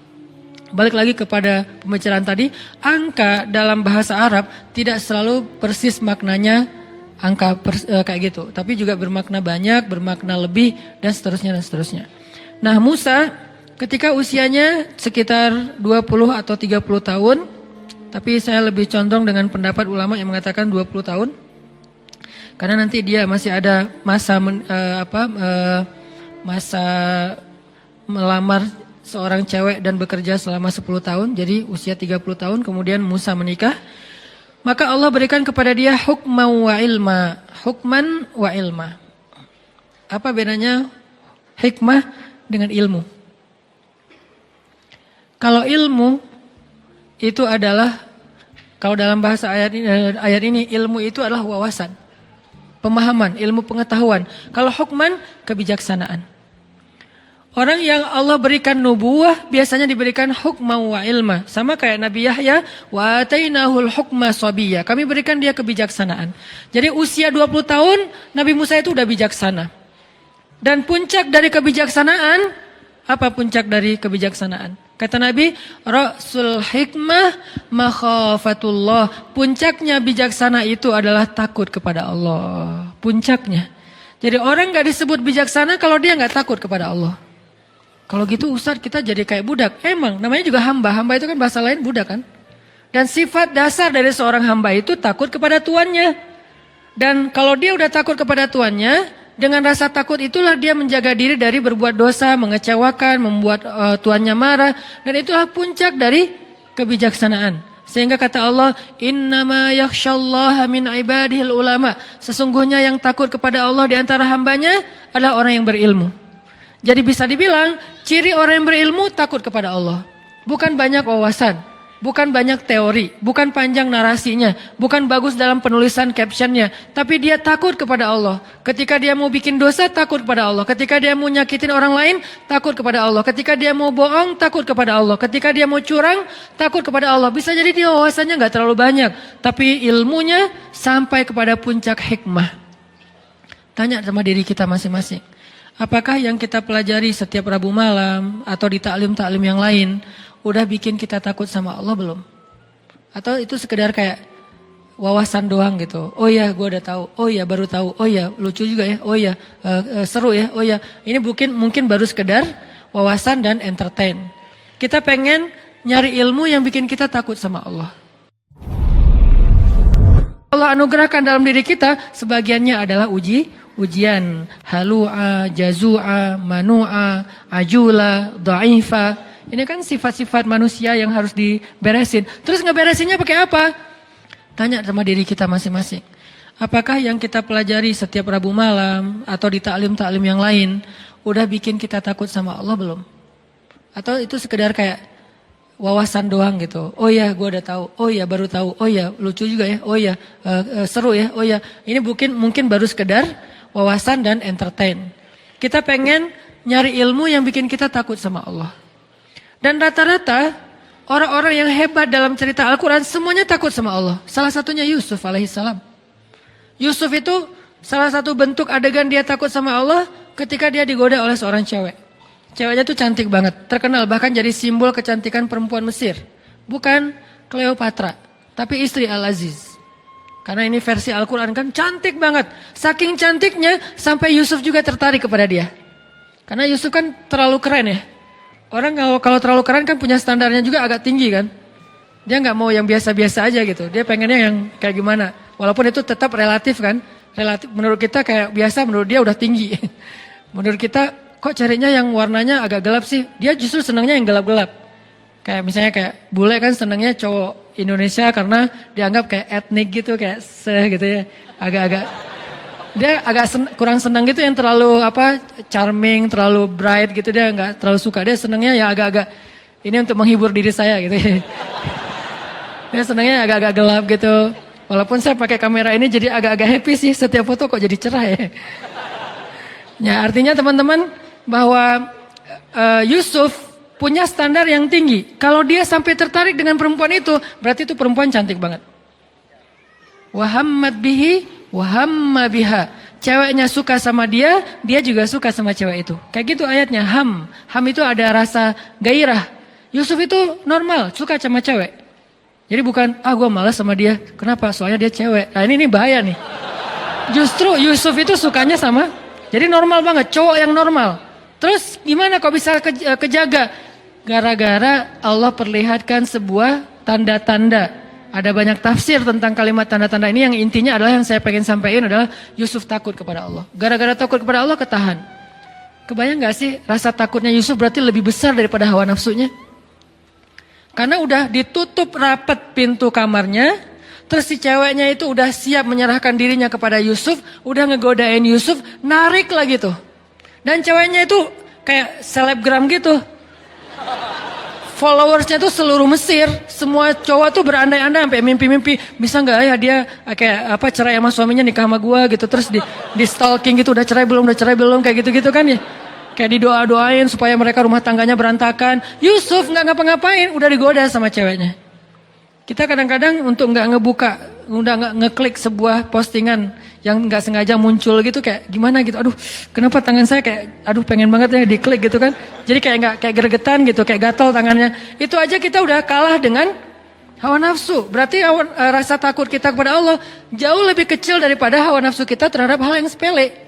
Balik lagi kepada pembicaraan tadi, angka dalam bahasa Arab tidak selalu persis maknanya angka kayak gitu, tapi juga bermakna banyak, bermakna lebih dan seterusnya. Nah, Musa ketika usianya sekitar 20 atau 30 tahun, tapi saya lebih condong dengan pendapat ulama yang mengatakan 20 tahun. Karena nanti dia masih ada masa masa melamar seorang cewek dan bekerja selama 10 tahun, jadi usia 30 tahun, kemudian Musa menikah. Maka Allah berikan kepada dia hukman wa ilma. Apa bedanya hikmah dengan ilmu? Kalau ilmu itu adalah, kalau dalam bahasa ayat ini ilmu itu adalah wawasan, pemahaman, ilmu pengetahuan. Kalau hukman, kebijaksanaan. Orang yang Allah berikan nubuwah biasanya diberikan hukma wa ilma. Sama kayak Nabi Yahya, wa atainahul hukma sabiyya. Kami berikan dia kebijaksanaan. Jadi usia 20 tahun Nabi Musa itu udah bijaksana. Dan puncak dari kebijaksanaan, apa puncak dari kebijaksanaan? Kata Nabi, Rasul hikmah makhafatullah. Puncaknya bijaksana itu adalah takut kepada Allah. Puncaknya. Jadi orang gak disebut bijaksana kalau dia gak takut kepada Allah. Kalau gitu Ustadz kita jadi kayak budak. Emang namanya juga hamba. Hamba itu kan bahasa lain budak kan. Dan sifat dasar dari seorang hamba itu takut kepada tuannya. Dan kalau dia udah takut kepada tuannya, Dengan rasa takut itulah dia menjaga diri dari berbuat dosa, mengecewakan, membuat tuannya marah. Dan itulah puncak dari kebijaksanaan. Sehingga kata Allah, innama yakhsyallaha min ibadihil ulama. Sesungguhnya yang takut kepada Allah di antara hambanya adalah orang yang berilmu. Jadi bisa dibilang, ciri orang yang berilmu takut kepada Allah. Bukan banyak wawasan, bukan banyak teori, bukan panjang narasinya, bukan bagus dalam penulisan captionnya, tapi dia takut kepada Allah. Ketika dia mau bikin dosa, takut kepada Allah. Ketika dia mau nyakitin orang lain, takut kepada Allah. Ketika dia mau bohong, takut kepada Allah. Ketika dia mau curang, takut kepada Allah. Bisa jadi dia wawasannya gak terlalu banyak, tapi ilmunya sampai kepada puncak hikmah. Tanya sama diri kita masing-masing. Apakah yang kita pelajari setiap Rabu malam atau di taklim-taklim yang lain udah bikin kita takut sama Allah belum? Atau itu sekedar kayak wawasan doang gitu. Oh ya, gue udah tahu. Oh ya, baru tahu. Oh ya, lucu juga ya. Oh ya, seru ya. Oh ya, ini mungkin baru sekedar wawasan dan entertain. Kita pengen nyari ilmu yang bikin kita takut sama Allah. Allah anugerahkan dalam diri kita, sebagiannya adalah ujian. Halu'a, jazu'a, manu'a, ajula, dha'ifa. Ini kan sifat-sifat manusia yang harus diberesin. Terus ngeberesinnya pakai apa? Tanya sama diri kita masing-masing. Apakah yang kita pelajari setiap Rabu malam atau di taklim-taklim yang lain udah bikin kita takut sama Allah belum? Atau itu sekedar kayak wawasan doang gitu. Oh ya, gue udah tahu. Oh ya, baru tahu. Oh ya, lucu juga ya. Oh ya, seru ya. Oh ya, ini mungkin baru sekedar wawasan dan entertain. Kita pengen nyari ilmu yang bikin kita takut sama Allah. Dan rata-rata orang-orang yang hebat dalam cerita Al-Quran semuanya takut sama Allah. Salah satunya Yusuf alaihissalam. Yusuf itu salah satu bentuk adegan dia takut sama Allah ketika dia digoda oleh seorang cewek. Ceweknya tuh cantik banget, terkenal bahkan jadi simbol kecantikan perempuan Mesir. Bukan Cleopatra, tapi istri Al-Aziz. Karena ini versi Al-Quran kan cantik banget. Saking cantiknya sampai Yusuf juga tertarik kepada dia. Karena Yusuf kan terlalu keren ya. Orang kalau terlalu keren kan punya standarnya juga agak tinggi kan. Dia nggak mau yang biasa-biasa aja gitu. Dia pengennya yang kayak gimana. Walaupun itu tetap relatif kan. Relatif menurut kita kayak biasa, menurut dia udah tinggi. Menurut kita kok carinya yang warnanya agak gelap sih. Dia justru senangnya yang gelap-gelap. Kayak misalnya kayak bule kan senangnya cowok Indonesia karena dianggap kayak etnik gitu, kayak gitu ya. Agak-agak dia kurang senang gitu yang terlalu charming, terlalu bright gitu, dia nggak terlalu suka. Dia senangnya ya agak-agak ini untuk menghibur diri saya gitu ya. Dia senangnya agak-agak gelap gitu. Walaupun saya pakai kamera ini jadi agak-agak happy sih, setiap foto kok jadi cerah ya. Ya artinya teman-teman bahwa Yusuf punya standar yang tinggi. Kalau dia sampai tertarik dengan perempuan itu, berarti itu perempuan cantik banget. Wahammad bihi wahamma biha. Ceweknya suka sama dia, dia juga suka sama cewek itu. Kayak gitu ayatnya, ham. Ham itu ada rasa gairah. Yusuf itu normal, suka sama cewek. Jadi bukan, gue malas sama dia. Kenapa? Soalnya dia cewek. Nah ini bahaya nih. Justru Yusuf itu sukanya sama, jadi normal banget, cowok yang normal. Terus gimana kok bisa kejaga? Gara-gara Allah perlihatkan sebuah tanda-tanda. Ada banyak tafsir tentang kalimat tanda-tanda ini, yang intinya adalah yang saya pengen sampaikan adalah Yusuf takut kepada Allah. Gara-gara takut kepada Allah ketahan. Kebayang gak sih rasa takutnya Yusuf berarti lebih besar daripada hawa nafsunya? Karena udah ditutup rapat pintu kamarnya, terus si ceweknya itu udah siap menyerahkan dirinya kepada Yusuf, udah ngegodain Yusuf, narik lagi tuh. Dan ceweknya itu kayak selebgram gitu. Followersnya tuh seluruh Mesir, semua cowok tuh berandai-andai sampai mimpi-mimpi, bisa nggak ya dia kayak cerai sama suaminya, nikah sama gua gitu, terus di stalking gitu, udah cerai belum kayak gitu-gitu kan ya. Kayak didoa-doain supaya mereka rumah tangganya berantakan. Yusuf nggak ngapa-ngapain, udah digoda sama ceweknya. Kita kadang-kadang untuk nggak ngebuka, udah nggak ngeklik sebuah postingan yang nggak sengaja muncul gitu, kayak gimana gitu. Aduh, kenapa tangan saya kayak, pengen banget ya diklik gitu kan. Jadi kayak gregetan gitu, kayak gatal tangannya. Itu aja kita udah kalah dengan hawa nafsu. Berarti rasa takut kita kepada Allah jauh lebih kecil daripada hawa nafsu kita terhadap hal yang sepele.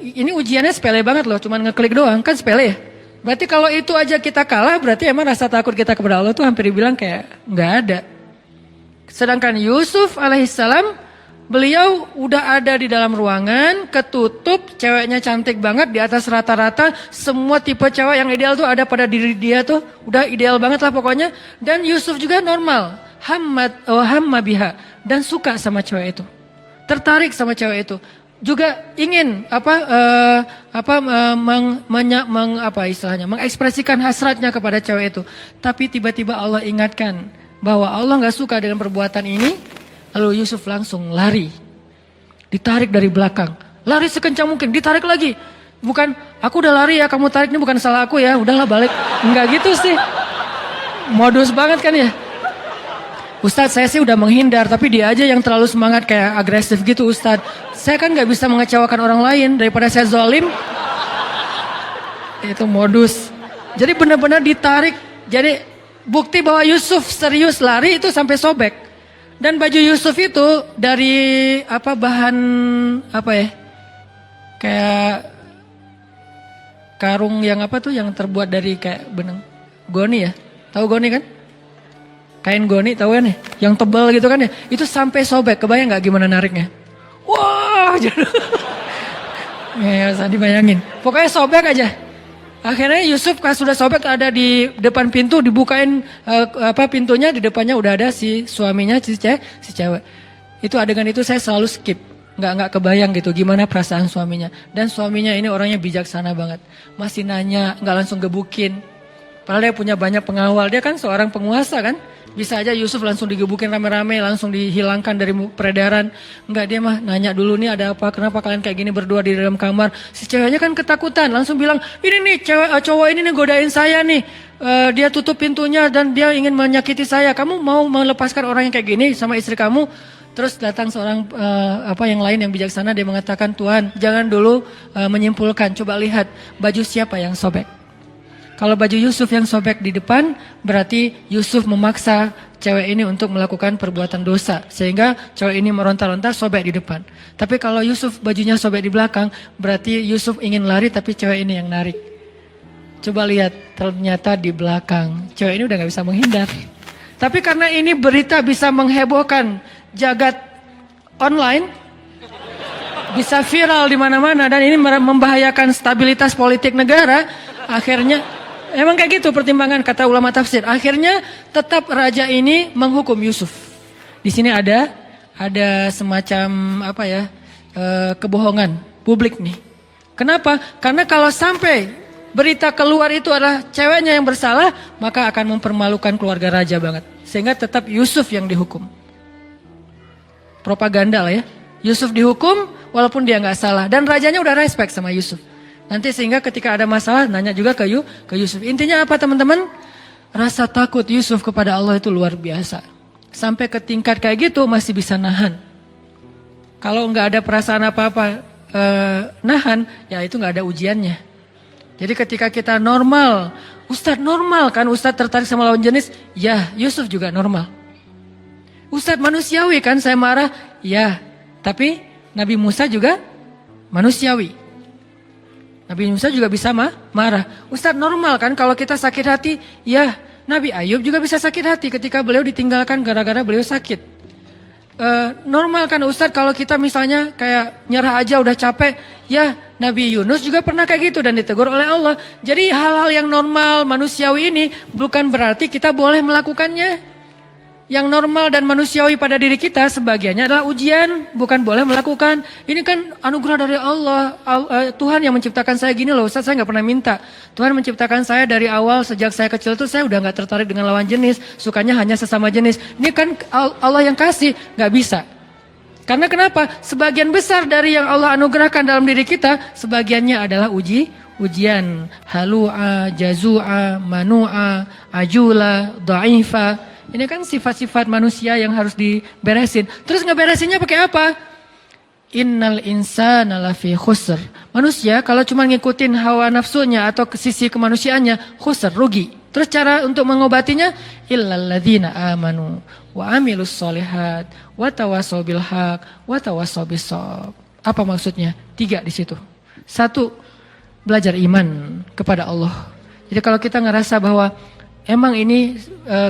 Ini ujiannya sepele banget loh, cuman ngeklik doang kan sepele ya. Berarti kalau itu aja kita kalah, berarti emang rasa takut kita kepada Allah tuh hampir dibilang kayak nggak ada. Sedangkan Yusuf alaihissalam Beliau udah ada di dalam ruangan, ketutup, ceweknya cantik banget di atas rata-rata. Semua tipe cewek yang ideal tuh ada pada diri dia tuh, udah ideal banget lah pokoknya. Dan Yusuf juga normal, hamma biha, dan suka sama cewek itu, tertarik sama cewek itu, juga ingin mengekspresikan hasratnya kepada cewek itu. Tapi tiba-tiba Allah ingatkan bahwa Allah nggak suka dengan perbuatan ini. Lalu Yusuf langsung lari, ditarik dari belakang, lari sekencang mungkin, ditarik lagi. Bukan, aku udah lari ya, kamu tarik, ini bukan salah aku ya, udahlah balik. Enggak gitu sih, modus banget kan ya. Ustadz, saya sih udah menghindar, tapi dia aja yang terlalu semangat kayak agresif gitu Ustadz. Saya kan gak bisa mengecewakan orang lain, daripada saya zalim. Itu modus. Jadi benar-benar ditarik. Jadi bukti bahwa Yusuf serius lari itu sampai sobek. Dan baju Yusuf itu dari bahan kayak karung yang yang terbuat dari kayak benang goni ya. Tahu goni kan? Kain goni tahu kan ya? Yang tebal gitu kan ya? Itu sampai sobek. Kebayang nggak gimana nariknya? Wah, jadi ya usah dibayangin. Pokoknya sobek aja. Akhirnya Yusuf pas sudah sobek ada di depan pintu, dibukain pintunya, di depannya udah ada si suaminya si cewek. Itu adegan itu saya selalu skip. Nggak kebayang gitu gimana perasaan suaminya. Dan suaminya ini orangnya bijaksana banget. Masih nanya, nggak langsung gebukin. Padahal dia punya banyak pengawal, dia kan seorang penguasa kan. Bisa aja Yusuf langsung digebukin rame-rame, langsung dihilangkan dari peredaran. Enggak, dia mah nanya dulu nih ada apa, kenapa kalian kayak gini berdua di dalam kamar. Si ceweknya kan ketakutan, langsung bilang, ini nih cowok ini nih godain saya nih. Dia tutup pintunya dan dia ingin menyakiti saya. Kamu mau melepaskan orang yang kayak gini sama istri kamu? Terus datang seorang yang lain yang bijaksana, dia mengatakan, Tuhan jangan dulu menyimpulkan, coba lihat baju siapa yang sobek. Kalau baju Yusuf yang sobek di depan, berarti Yusuf memaksa cewek ini untuk melakukan perbuatan dosa. Sehingga cewek ini meronta-ronta sobek di depan. Tapi kalau Yusuf bajunya sobek di belakang, berarti Yusuf ingin lari tapi cewek ini yang narik. Coba lihat, ternyata di belakang. Cewek ini udah gak bisa menghindar. Tapi karena ini berita bisa menghebohkan jagat online, bisa viral di mana-mana dan ini membahayakan stabilitas politik negara, akhirnya emang kayak gitu pertimbangan kata ulama tafsir. Akhirnya tetap raja ini menghukum Yusuf. Di sini ada semacam kebohongan publik nih. Kenapa? Karena kalau sampai berita keluar itu adalah ceweknya yang bersalah, maka akan mempermalukan keluarga raja banget. Sehingga tetap Yusuf yang dihukum. Propaganda lah ya. Yusuf dihukum walaupun dia nggak salah. Dan rajanya udah respect sama Yusuf. Nanti sehingga ketika ada masalah nanya juga ke Yusuf. Intinya apa teman-teman? Rasa takut Yusuf kepada Allah itu luar biasa. Sampai ke tingkat kayak gitu masih bisa nahan. Kalau nggak ada perasaan apa-apa nahan, ya itu nggak ada ujiannya. Jadi ketika kita normal, Ustadz normal kan? Ustadz tertarik sama lawan jenis? Ya, Yusuf juga normal. Ustadz manusiawi kan saya marah? Ya, tapi Nabi Musa juga manusiawi. Nabi Musa juga bisa marah. Ustadz normal kan kalau kita sakit hati? Ya, Nabi Ayub juga bisa sakit hati ketika beliau ditinggalkan gara-gara beliau sakit. Normal kan Ustadz kalau kita misalnya kayak nyerah aja udah capek? Ya, Nabi Yunus juga pernah kayak gitu dan ditegur oleh Allah. Jadi hal-hal yang normal manusiawi ini bukan berarti kita boleh melakukannya. Yang normal dan manusiawi pada diri kita sebagiannya adalah ujian, bukan boleh melakukan. Ini kan anugerah dari Allah. Tuhan yang menciptakan saya gini loh, Ustaz, saya nggak pernah minta. Tuhan menciptakan saya dari awal, sejak saya kecil tuh saya udah nggak tertarik dengan lawan jenis, sukanya hanya sesama jenis. Ini kan Allah yang kasih, nggak bisa. Karena kenapa? Sebagian besar dari yang Allah anugerahkan dalam diri kita, sebagiannya adalah ujian. Halu'a, jazu'a, manu'a, ajula, dha'ifa. Ini kan sifat-sifat manusia yang harus diberesin. Terus ngeberesinnya pakai apa? Innal insana lafi khusr. Manusia kalau cuma ngikutin hawa nafsunya atau ke sisi kemanusiaannya, khusr, rugi. Terus cara untuk mengobatinya, illal ladzina amanu wa amilus solihat wa tawassaw bil haq wa tawassaw bis shawab. Apa maksudnya? 3 di situ. 1, belajar iman kepada Allah. Jadi kalau kita ngerasa bahwa emang ini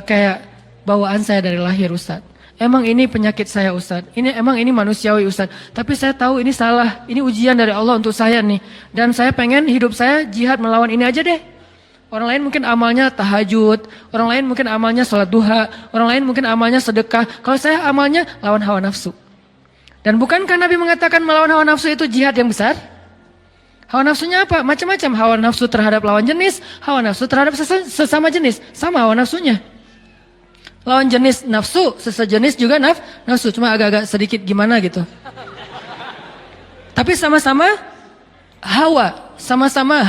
kayak bawaan saya dari lahir Ustaz. emang ini penyakit saya Ustadz, emang ini manusiawi Ustadz, tapi saya tahu ini salah, ini ujian dari Allah untuk saya nih, dan saya pengen hidup saya jihad melawan ini aja deh. Orang lain mungkin amalnya tahajud, orang lain mungkin amalnya sholat duha, orang lain mungkin amalnya sedekah, kalau saya amalnya lawan hawa nafsu. Dan bukankah Nabi mengatakan melawan hawa nafsu itu jihad yang besar? Hawa nafsunya apa? Macam-macam, hawa nafsu terhadap lawan jenis, hawa nafsu terhadap sesama jenis, sama hawa nafsunya. Lawan jenis nafsu, sesejenis juga nafsu, cuma agak-agak sedikit gimana gitu. Tapi sama-sama hawa, sama-sama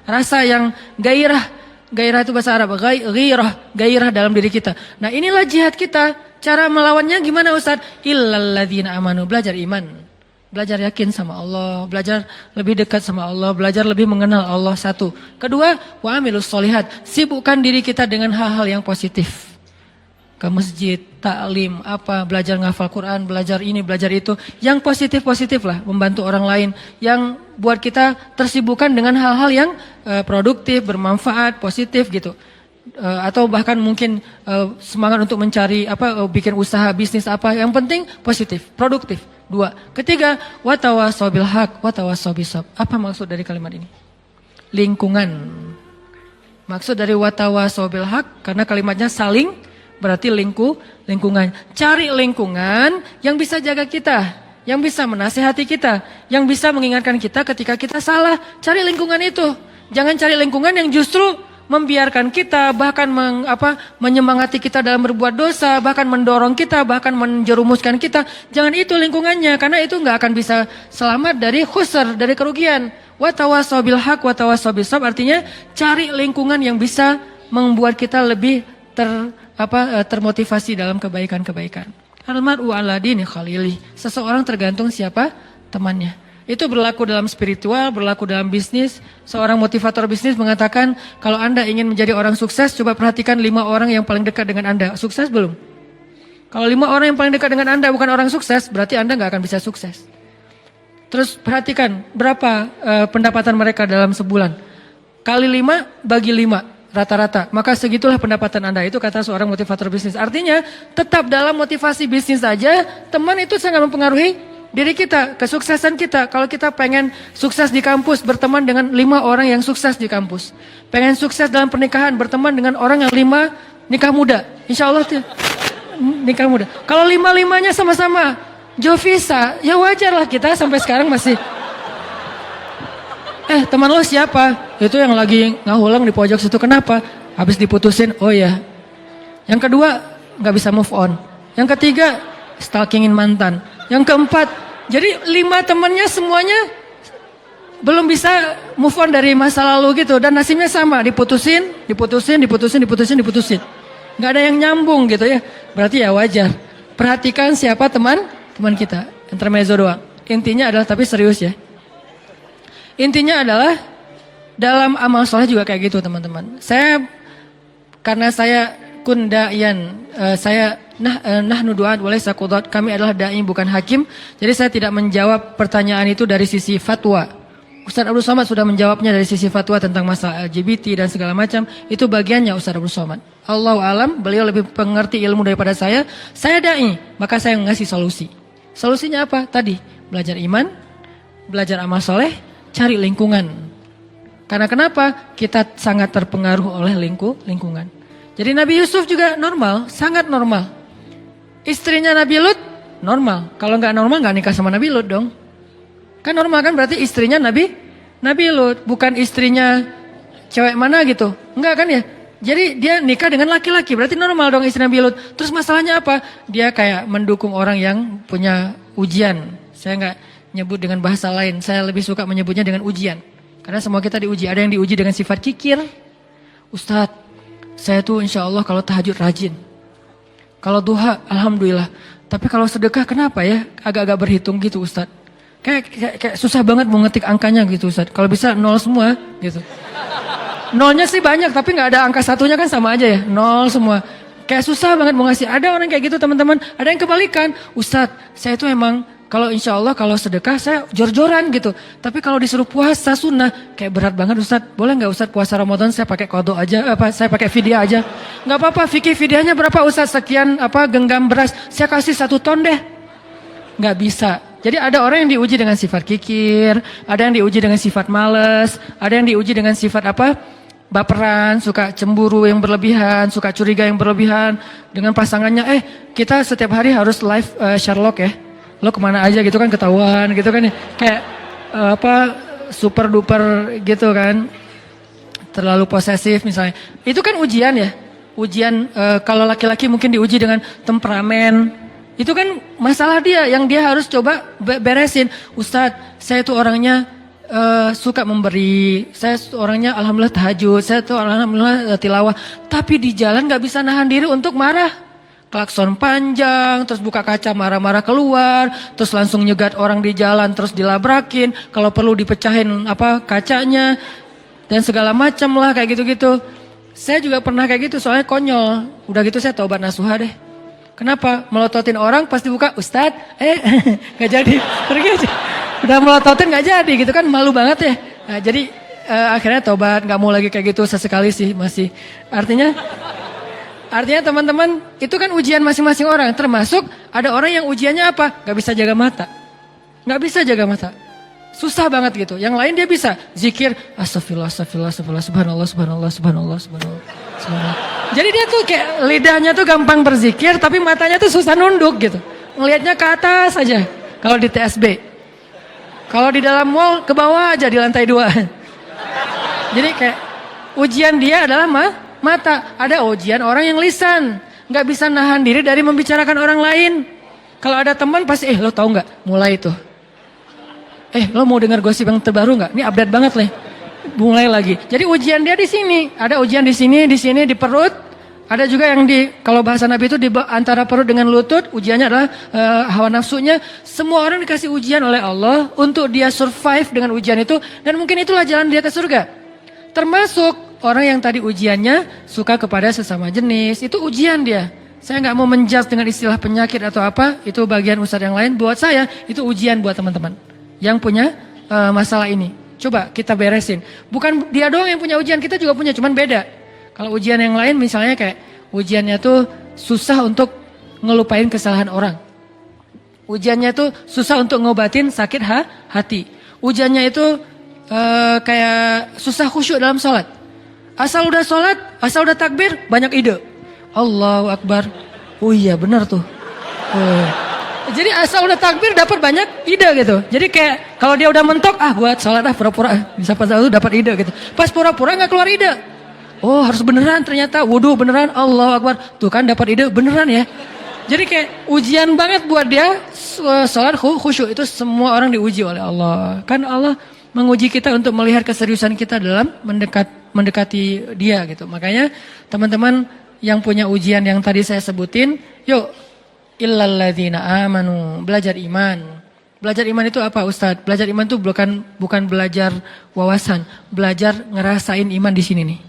rasa yang gairah itu bahasa Arab, gairah dalam diri kita. Nah inilah jihad kita, cara melawannya gimana Ustaz? Illalladzina amanu, belajar iman, belajar yakin sama Allah, belajar lebih dekat sama Allah, belajar lebih mengenal Allah, satu. Kedua, wa amilus solihat, sibukkan diri kita dengan hal-hal yang positif. Ke masjid, taklim, belajar ngafal Quran, belajar ini, belajar itu. Yang positif-positif lah, membantu orang lain. Yang buat kita tersibukkan dengan hal-hal yang produktif, bermanfaat, positif gitu. Atau bahkan mungkin semangat untuk mencari, bikin usaha, bisnis yang penting positif, produktif. Dua. Ketiga, watawasaw bil haq, watawasaw bisabr. Apa maksud dari kalimat ini? Lingkungan. Maksud dari watawasaw bil haq, karena kalimatnya saling, berarti lingkungan. Cari lingkungan yang bisa jaga kita, yang bisa menasihati kita, yang bisa mengingatkan kita ketika kita salah. Cari lingkungan itu. Jangan cari lingkungan yang justru membiarkan kita, bahkan menyemangati kita dalam berbuat dosa, bahkan mendorong kita, bahkan menjerumuskan kita. Jangan itu lingkungannya, karena itu nggak akan bisa selamat dari khusr, dari kerugian. Watawasaw bil haq, watawasaw bisabr, artinya cari lingkungan yang bisa membuat kita lebih termotivasi dalam kebaikan-kebaikan. Al-mar'u ala dini khalili. Seseorang tergantung siapa temannya. Itu berlaku dalam spiritual, berlaku dalam bisnis. Seorang motivator bisnis mengatakan, kalau Anda ingin menjadi orang sukses, coba perhatikan 5 orang yang paling dekat dengan Anda. Sukses belum? Kalau 5 orang yang paling dekat dengan Anda bukan orang sukses, berarti Anda nggak akan bisa sukses. Terus perhatikan berapa pendapatan mereka dalam sebulan. Kali 5 bagi 5. Rata-rata, maka segitulah pendapatan Anda. Itu kata seorang motivator bisnis. Artinya tetap dalam motivasi bisnis saja, teman itu sangat mempengaruhi diri kita, kesuksesan kita. Kalau kita pengen sukses di kampus, berteman dengan 5 orang yang sukses di kampus. Pengen sukses dalam pernikahan, berteman dengan orang yang 5 nikah muda. Insya Allah nikah muda. Kalau 5-5-nya sama-sama Jovisa, ya wajar lah kita sampai sekarang masih. Teman lo siapa? Itu yang lagi ngahulang di pojok situ. Kenapa? Habis diputusin. Oh ya. Yang kedua, gak bisa move on. Yang ketiga, stalkingin mantan. Yang keempat, jadi 5 temannya semuanya belum bisa move on dari masa lalu gitu. Dan nasibnya sama, diputusin. Gak ada yang nyambung gitu ya. Berarti ya wajar. Perhatikan siapa teman kita. Intermezzo doang. Intinya adalah, tapi serius ya. Intinya adalah dalam amal soleh juga kayak gitu teman-teman. Karena saya kundayan, saya nahnu du'at walaysa qudat, kami adalah dai bukan hakim. Jadi saya tidak menjawab pertanyaan itu dari sisi fatwa. Ustaz Abdul Somad sudah menjawabnya dari sisi fatwa tentang masalah LGBT dan segala macam. Itu bagiannya Ustaz Abdul Somad. Allahu alam, beliau lebih mengerti ilmu daripada saya. Saya dai, maka saya ngasih solusi. Solusinya apa? Tadi, belajar iman, belajar amal soleh, cari lingkungan. Karena kenapa? Kita sangat terpengaruh oleh lingkungan. Jadi Nabi Yusuf juga normal, sangat normal. Istrinya Nabi Lut normal. Kalau nggak normal nggak nikah sama Nabi Lut dong. Kan normal kan, berarti istrinya Nabi Lut, bukan istrinya cewek mana gitu. Enggak kan ya? Jadi dia nikah dengan laki-laki, berarti normal dong istri Nabi Lut. Terus masalahnya apa? Dia kayak mendukung orang yang punya ujian. Saya nggak nyebut dengan bahasa lain, saya lebih suka menyebutnya dengan ujian. Karena semua kita diuji, ada yang diuji dengan sifat kikir. Ustadz, saya tuh insya Allah kalau tahajud rajin. Kalau duha, alhamdulillah. Tapi kalau sedekah kenapa ya? Agak-agak berhitung gitu Ustadz. Kayak susah banget mau ngetik angkanya gitu Ustadz. Kalau bisa 0 semua gitu. 0-nya sih banyak, tapi gak ada angka 1-nya kan sama aja ya. 0 semua. Kayak susah banget mau ngasih. Ada orang kayak gitu teman-teman. Ada yang kebalikan. Ustadz, saya tuh emang Kalau insya Allah kalau sedekah saya jor-joran gitu. Tapi kalau disuruh puasa sunnah kayak berat banget Ustadz. Boleh nggak Ustadz puasa Ramadan saya pakai qadha aja, saya pakai fidyah aja. Nggak apa-apa, fikih fidyahnya berapa Ustadz? Sekian genggam beras. Saya kasih 1 ton deh. Nggak bisa. Jadi ada orang yang diuji dengan sifat kikir, ada yang diuji dengan sifat males, ada yang diuji dengan sifat baperan, suka cemburu yang berlebihan, suka curiga yang berlebihan dengan pasangannya. Kita setiap hari harus live Sherlock ya. Lo kemana aja gitu kan ketahuan gitu kan ya. Kayak super duper gitu kan. Terlalu posesif misalnya. Itu kan ujian ya. Ujian kalau laki-laki mungkin diuji dengan temperamen. Itu kan masalah dia yang dia harus coba beresin. Ustadz, saya itu orangnya suka memberi. Saya orangnya alhamdulillah tahajud. Saya tuh alhamdulillah tilawah. Tapi di jalan gak bisa nahan diri untuk marah. Klakson panjang, terus buka kaca marah-marah keluar, terus langsung nyegat orang di jalan, terus dilabrakin, kalau perlu dipecahin kacanya, dan segala macam lah kayak gitu-gitu. Saya juga pernah kayak gitu, soalnya konyol. Udah gitu saya taubat nasuha deh. Kenapa? Melototin orang pasti buka, Ustadz, gak jadi, pergi aja. Udah melototin gak jadi gitu kan, malu banget ya. Nah, jadi akhirnya taubat, gak mau lagi kayak gitu, sesekali sih masih. Artinya teman-teman, itu kan ujian masing-masing orang. Termasuk ada orang yang ujiannya apa? Gak bisa jaga mata. Gak bisa jaga mata. Susah banget gitu. Yang lain dia bisa zikir, astagfirullah, astagfirullah, astagfirullah, subhanallah, subhanallah, subhanallah, subhanallah, subhanallah. Jadi dia tuh kayak lidahnya tuh gampang berzikir, tapi matanya tuh susah nunduk gitu. Ngelihatnya ke atas aja. Kalau di TSB. Kalau di dalam mall, ke bawah aja di lantai 2. Jadi kayak ujian dia adalah mata. Ada ujian orang yang lisan, nggak bisa nahan diri dari membicarakan orang lain. Kalau ada teman pasti, lo tahu nggak? Mulai itu. Lo mau dengar gosip yang terbaru nggak? Ini update banget nih. Mulai lagi. Jadi ujian dia di sini. Ada ujian di sini, di perut. Ada juga yang kalau bahasa Nabi itu di antara perut dengan lutut. Ujiannya adalah hawa nafsunya. Semua orang dikasih ujian oleh Allah untuk dia survive dengan ujian itu. Dan mungkin itulah jalan dia ke surga. Termasuk orang yang tadi ujiannya suka kepada sesama jenis, itu ujian dia. Saya nggak mau menjudge dengan istilah penyakit atau apa, itu bagian ustadz yang lain. Buat saya itu ujian buat teman-teman yang punya masalah ini. Coba kita beresin. Bukan dia doang yang punya ujian, kita juga punya, cuman beda. Kalau ujian yang lain misalnya kayak ujiannya tuh susah untuk ngelupain kesalahan orang. Ujiannya tuh susah untuk ngobatin sakit hati. Ujiannya itu kayak susah khusyuk dalam sholat. Asal udah sholat, asal udah takbir, banyak ide. Allahu Akbar. Oh iya benar tuh. Jadi asal udah takbir dapat banyak ide gitu. Jadi kayak kalau dia udah mentok, buat sholat pura-pura. Bisa pas itu dapat ide gitu. Pas pura-pura gak keluar ide. Oh harus beneran ternyata, wudhu beneran, Allahu Akbar. Tuh kan dapat ide beneran ya. Jadi kayak ujian banget buat dia sholat khusyuk. Itu semua orang diuji oleh Allah. Kan Allah menguji kita untuk melihat keseriusan kita dalam mendekati dia gitu. Makanya teman-teman yang punya ujian yang tadi saya sebutin, yuk illalladzina amanu, belajar iman. Belajar iman itu apa Ustadz? Belajar iman itu bukan belajar wawasan, belajar ngerasain iman di sini nih.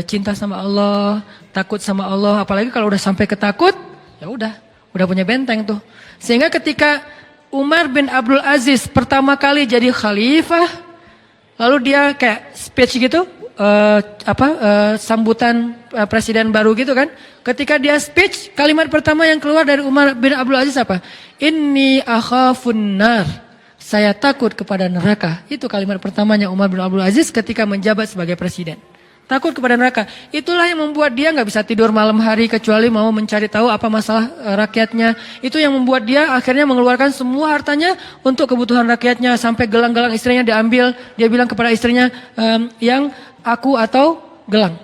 Cinta sama Allah, takut sama Allah, apalagi kalau udah sampai ke takut, ya udah punya benteng tuh. Sehingga ketika Umar bin Abdul Aziz pertama kali jadi khalifah, lalu dia kayak speech gitu, sambutan presiden baru gitu kan. Ketika dia speech, kalimat pertama yang keluar dari Umar bin Abdul Aziz apa? Inni akhafun nar. Saya takut kepada neraka. Itu kalimat pertamanya Umar bin Abdul Aziz ketika menjabat sebagai presiden. Takut kepada neraka. Itulah yang membuat dia nggak bisa tidur malam hari kecuali mau mencari tahu apa masalah rakyatnya. Itu yang membuat dia akhirnya mengeluarkan semua hartanya untuk kebutuhan rakyatnya. Sampai gelang-gelang istrinya diambil. Dia bilang kepada istrinya, yang aku atau gelang.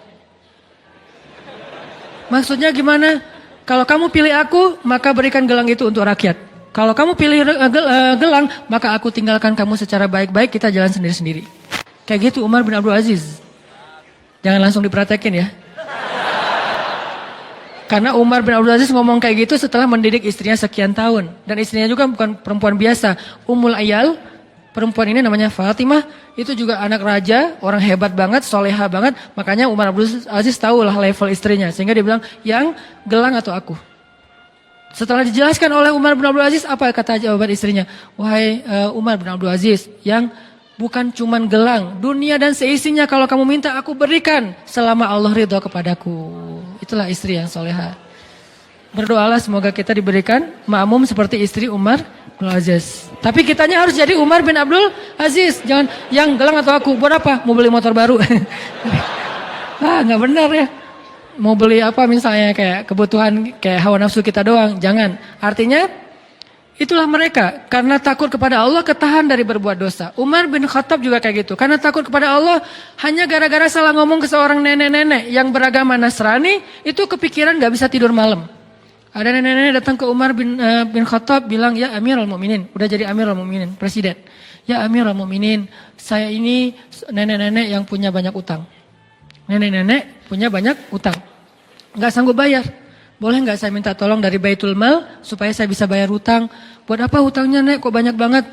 Maksudnya gimana? Kalau kamu pilih aku, maka berikan gelang itu untuk rakyat. Kalau kamu pilih gelang, maka aku tinggalkan kamu secara baik-baik, kita jalan sendiri-sendiri. Kayak gitu Umar bin Abdul Aziz. Jangan langsung dipraktekin ya. Karena Umar bin Abdul Aziz ngomong kayak gitu setelah mendidik istrinya sekian tahun. Dan istrinya juga bukan perempuan biasa. Ummul Ayal, perempuan ini namanya Fatimah. Itu juga anak raja, orang hebat banget, soleha banget. Makanya Umar bin Abdul Aziz tahulah level istrinya. Sehingga dia bilang, yang gelang atau aku. Setelah dijelaskan oleh Umar bin Abdul Aziz, apa kata jawaban istrinya? Wahai Umar bin Abdul Aziz, yang bukan cuman gelang, dunia dan seisinya kalau kamu minta aku berikan selama Allah ridho kepadaku. Itulah istri yang soleha. Berdoalah semoga kita diberikan makmum seperti istri Umar bin Aziz. Tapi kitanya harus jadi Umar bin Abdul Aziz. Jangan yang gelang atau aku. Buat apa? Mau beli motor baru. Nggak benar ya. Mau beli apa misalnya kayak kebutuhan kayak hawa nafsu kita doang. Jangan. Artinya itulah mereka. Karena takut kepada Allah ketahan dari berbuat dosa. Umar bin Khattab juga kayak gitu. Karena takut kepada Allah hanya gara-gara salah ngomong ke seorang nenek-nenek yang beragama Nasrani. Itu kepikiran gak bisa tidur malam. Ada nenek-nenek datang ke Umar bin Khattab bilang, ya Amirul Mukminin. Udah jadi Amirul Mukminin, presiden. Ya Amirul Mukminin, saya ini nenek-nenek yang punya banyak utang. Nenek-nenek punya banyak utang. Gak sanggup bayar. Boleh gak saya minta tolong dari Baitul Mal supaya saya bisa bayar hutang. Buat apa hutangnya nek kok banyak banget?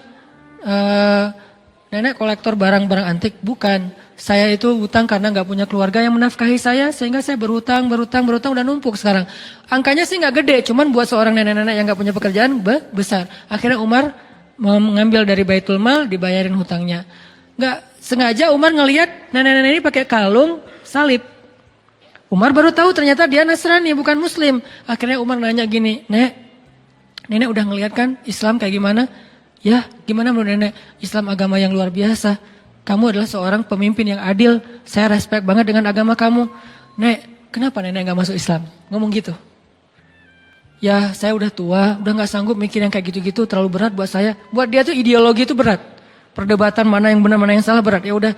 Nenek kolektor barang-barang antik. Bukan. Saya itu hutang karena gak punya keluarga yang menafkahi saya. Sehingga saya berhutang udah numpuk sekarang. Angkanya sih gak gede. Cuman buat seorang nenek-nenek yang gak punya pekerjaan besar. Akhirnya Umar mengambil dari Baitul Mal dibayarin hutangnya. Gak sengaja Umar ngelihat nenek-nenek ini pakai kalung salib. Umar baru tahu ternyata dia Nasrani bukan Muslim. Akhirnya Umar nanya gini, nenek udah ngelihat kan Islam kayak gimana? Ya gimana menurut nenek? Islam agama yang luar biasa. Kamu adalah seorang pemimpin yang adil. Saya respect banget dengan agama kamu. Nek, kenapa nenek gak masuk Islam? Ngomong gitu. Ya saya udah tua, udah gak sanggup mikir yang kayak gitu-gitu. Terlalu berat buat saya. Buat dia tuh ideologi itu berat. Perdebatan mana yang benar mana yang salah berat. Ya udah,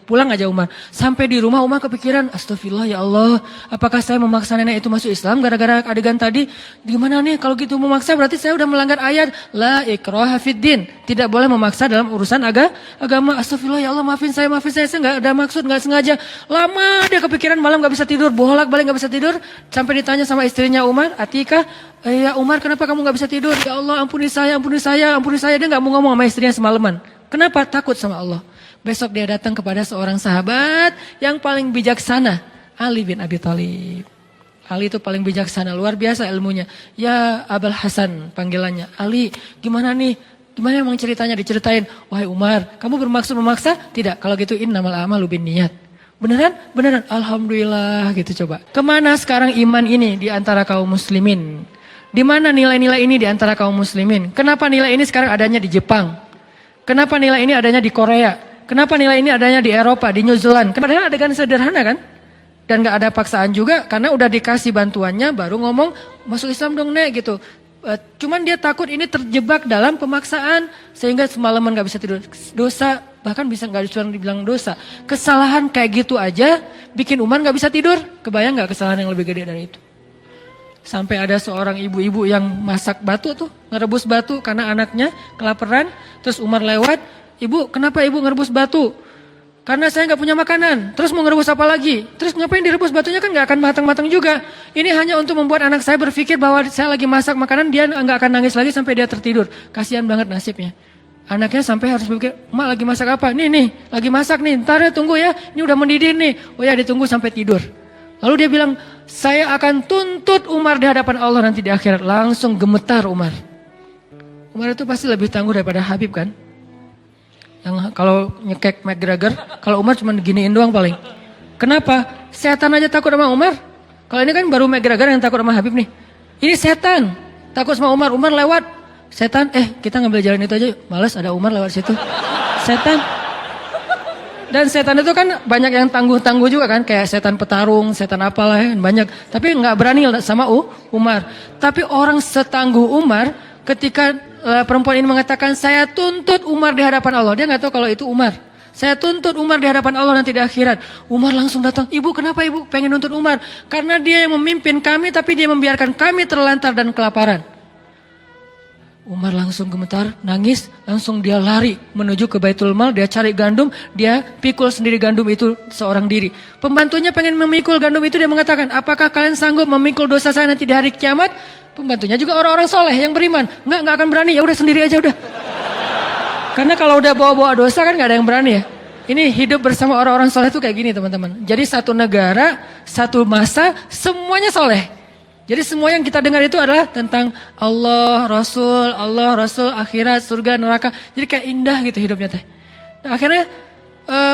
pulang aja Umar. Sampai di rumah Umar kepikiran, astagfirullah ya Allah, apakah saya memaksa nenek itu masuk Islam gara-gara adegan tadi? Gimana nih kalau gitu memaksa berarti saya udah melanggar ayat la ikraha fiddin. Tidak boleh memaksa dalam urusan agama. Astagfirullah ya Allah, maafin saya enggak ada maksud, enggak sengaja. Lama dia kepikiran, malam enggak bisa tidur, bolak-balik enggak bisa tidur. Sampai ditanya sama istrinya Umar, Atikah, ya Umar kenapa kamu enggak bisa tidur? Ya Allah ampuni saya. Dia enggak mau ngomong sama istrinya semalaman. Kenapa? Takut sama Allah. Besok dia datang kepada seorang sahabat yang paling bijaksana. Ali bin Abi Thalib. Ali itu paling bijaksana, luar biasa ilmunya. Ya Abul Hasan panggilannya. Ali, gimana nih? Gimana emang ceritanya? Diceritain. Wahai Umar, kamu bermaksud memaksa? Tidak, kalau gitu innamal a'malu binniyat. Beneran? Beneran. Alhamdulillah gitu coba. Kemana sekarang iman ini di antara kaum muslimin? Di mana nilai-nilai ini di antara kaum muslimin? Kenapa nilai ini sekarang adanya di Jepang? Kenapa nilai ini adanya di Korea? Kenapa nilai ini adanya di Eropa, di New Zealand? Padahal adegan sederhana kan? Dan gak ada paksaan juga karena udah dikasih bantuannya baru ngomong masuk Islam dong nek gitu. Cuman dia takut ini terjebak dalam pemaksaan sehingga semalaman gak bisa tidur. Dosa, bahkan bisa gak dibilang dosa. Kesalahan kayak gitu aja bikin Umar gak bisa tidur. Kebayang gak kesalahan yang lebih gede dari itu? Sampai ada seorang ibu-ibu yang masak batu tuh, ngerebus batu karena anaknya kelaparan. Terus Umar lewat, ibu kenapa ibu ngerebus batu? Karena saya nggak punya makanan. Terus mau ngerebus apa lagi? Terus ngapain direbus batunya kan nggak akan matang-matang juga. Ini hanya untuk membuat anak saya berpikir bahwa saya lagi masak makanan, dia nggak akan nangis lagi sampai dia tertidur. Kasihan banget nasibnya. Anaknya sampai harus berpikir, Mak lagi masak apa? Nih, lagi masak nih, ntar ya tunggu ya, ini udah mendidih nih. Oh ya ditunggu sampai tidur. Lalu dia bilang, saya akan tuntut Umar di hadapan Allah nanti di akhirat. Langsung gemetar Umar. Umar itu pasti lebih tangguh daripada Habib kan? Yang kalau nyekek McGregor, kalau Umar cuma giniin doang paling. Kenapa? Setan aja takut sama Umar. Kalau ini kan baru McGregor yang takut sama Habib nih. Ini setan, takut sama Umar. Umar lewat, setan, kita ngambil jalan itu aja. Malas ada Umar lewat situ. Setan. Dan setan itu kan banyak yang tangguh-tangguh juga kan. Kayak setan petarung, setan apalah ya, banyak. Tapi nggak berani sama Umar. Tapi orang setangguh Umar ketika perempuan ini mengatakan saya tuntut Umar di hadapan Allah. Dia nggak tahu kalau itu Umar. Saya tuntut Umar di hadapan Allah nanti di akhirat. Umar langsung datang. Ibu kenapa ibu pengen nuntut Umar? Karena dia yang memimpin kami tapi dia membiarkan kami terlantar dan kelaparan. Umar langsung gemetar, nangis, langsung dia lari menuju ke Baitul Mal, dia cari gandum, dia pikul sendiri gandum itu seorang diri. Pembantunya pengen memikul gandum itu, dia mengatakan, apakah kalian sanggup memikul dosa saya nanti di hari kiamat? Pembantunya juga orang-orang soleh yang beriman. Enggak akan berani, ya udah sendiri aja udah. Karena kalau udah bawa-bawa dosa kan gak ada yang berani ya. Ini hidup bersama orang-orang soleh itu kayak gini teman-teman. Jadi satu negara, satu masa, semuanya soleh. Jadi semua yang kita dengar itu adalah tentang Allah, Rasul, akhirat, surga, neraka. Jadi kayak indah gitu hidupnya teh. Nah, akhirnya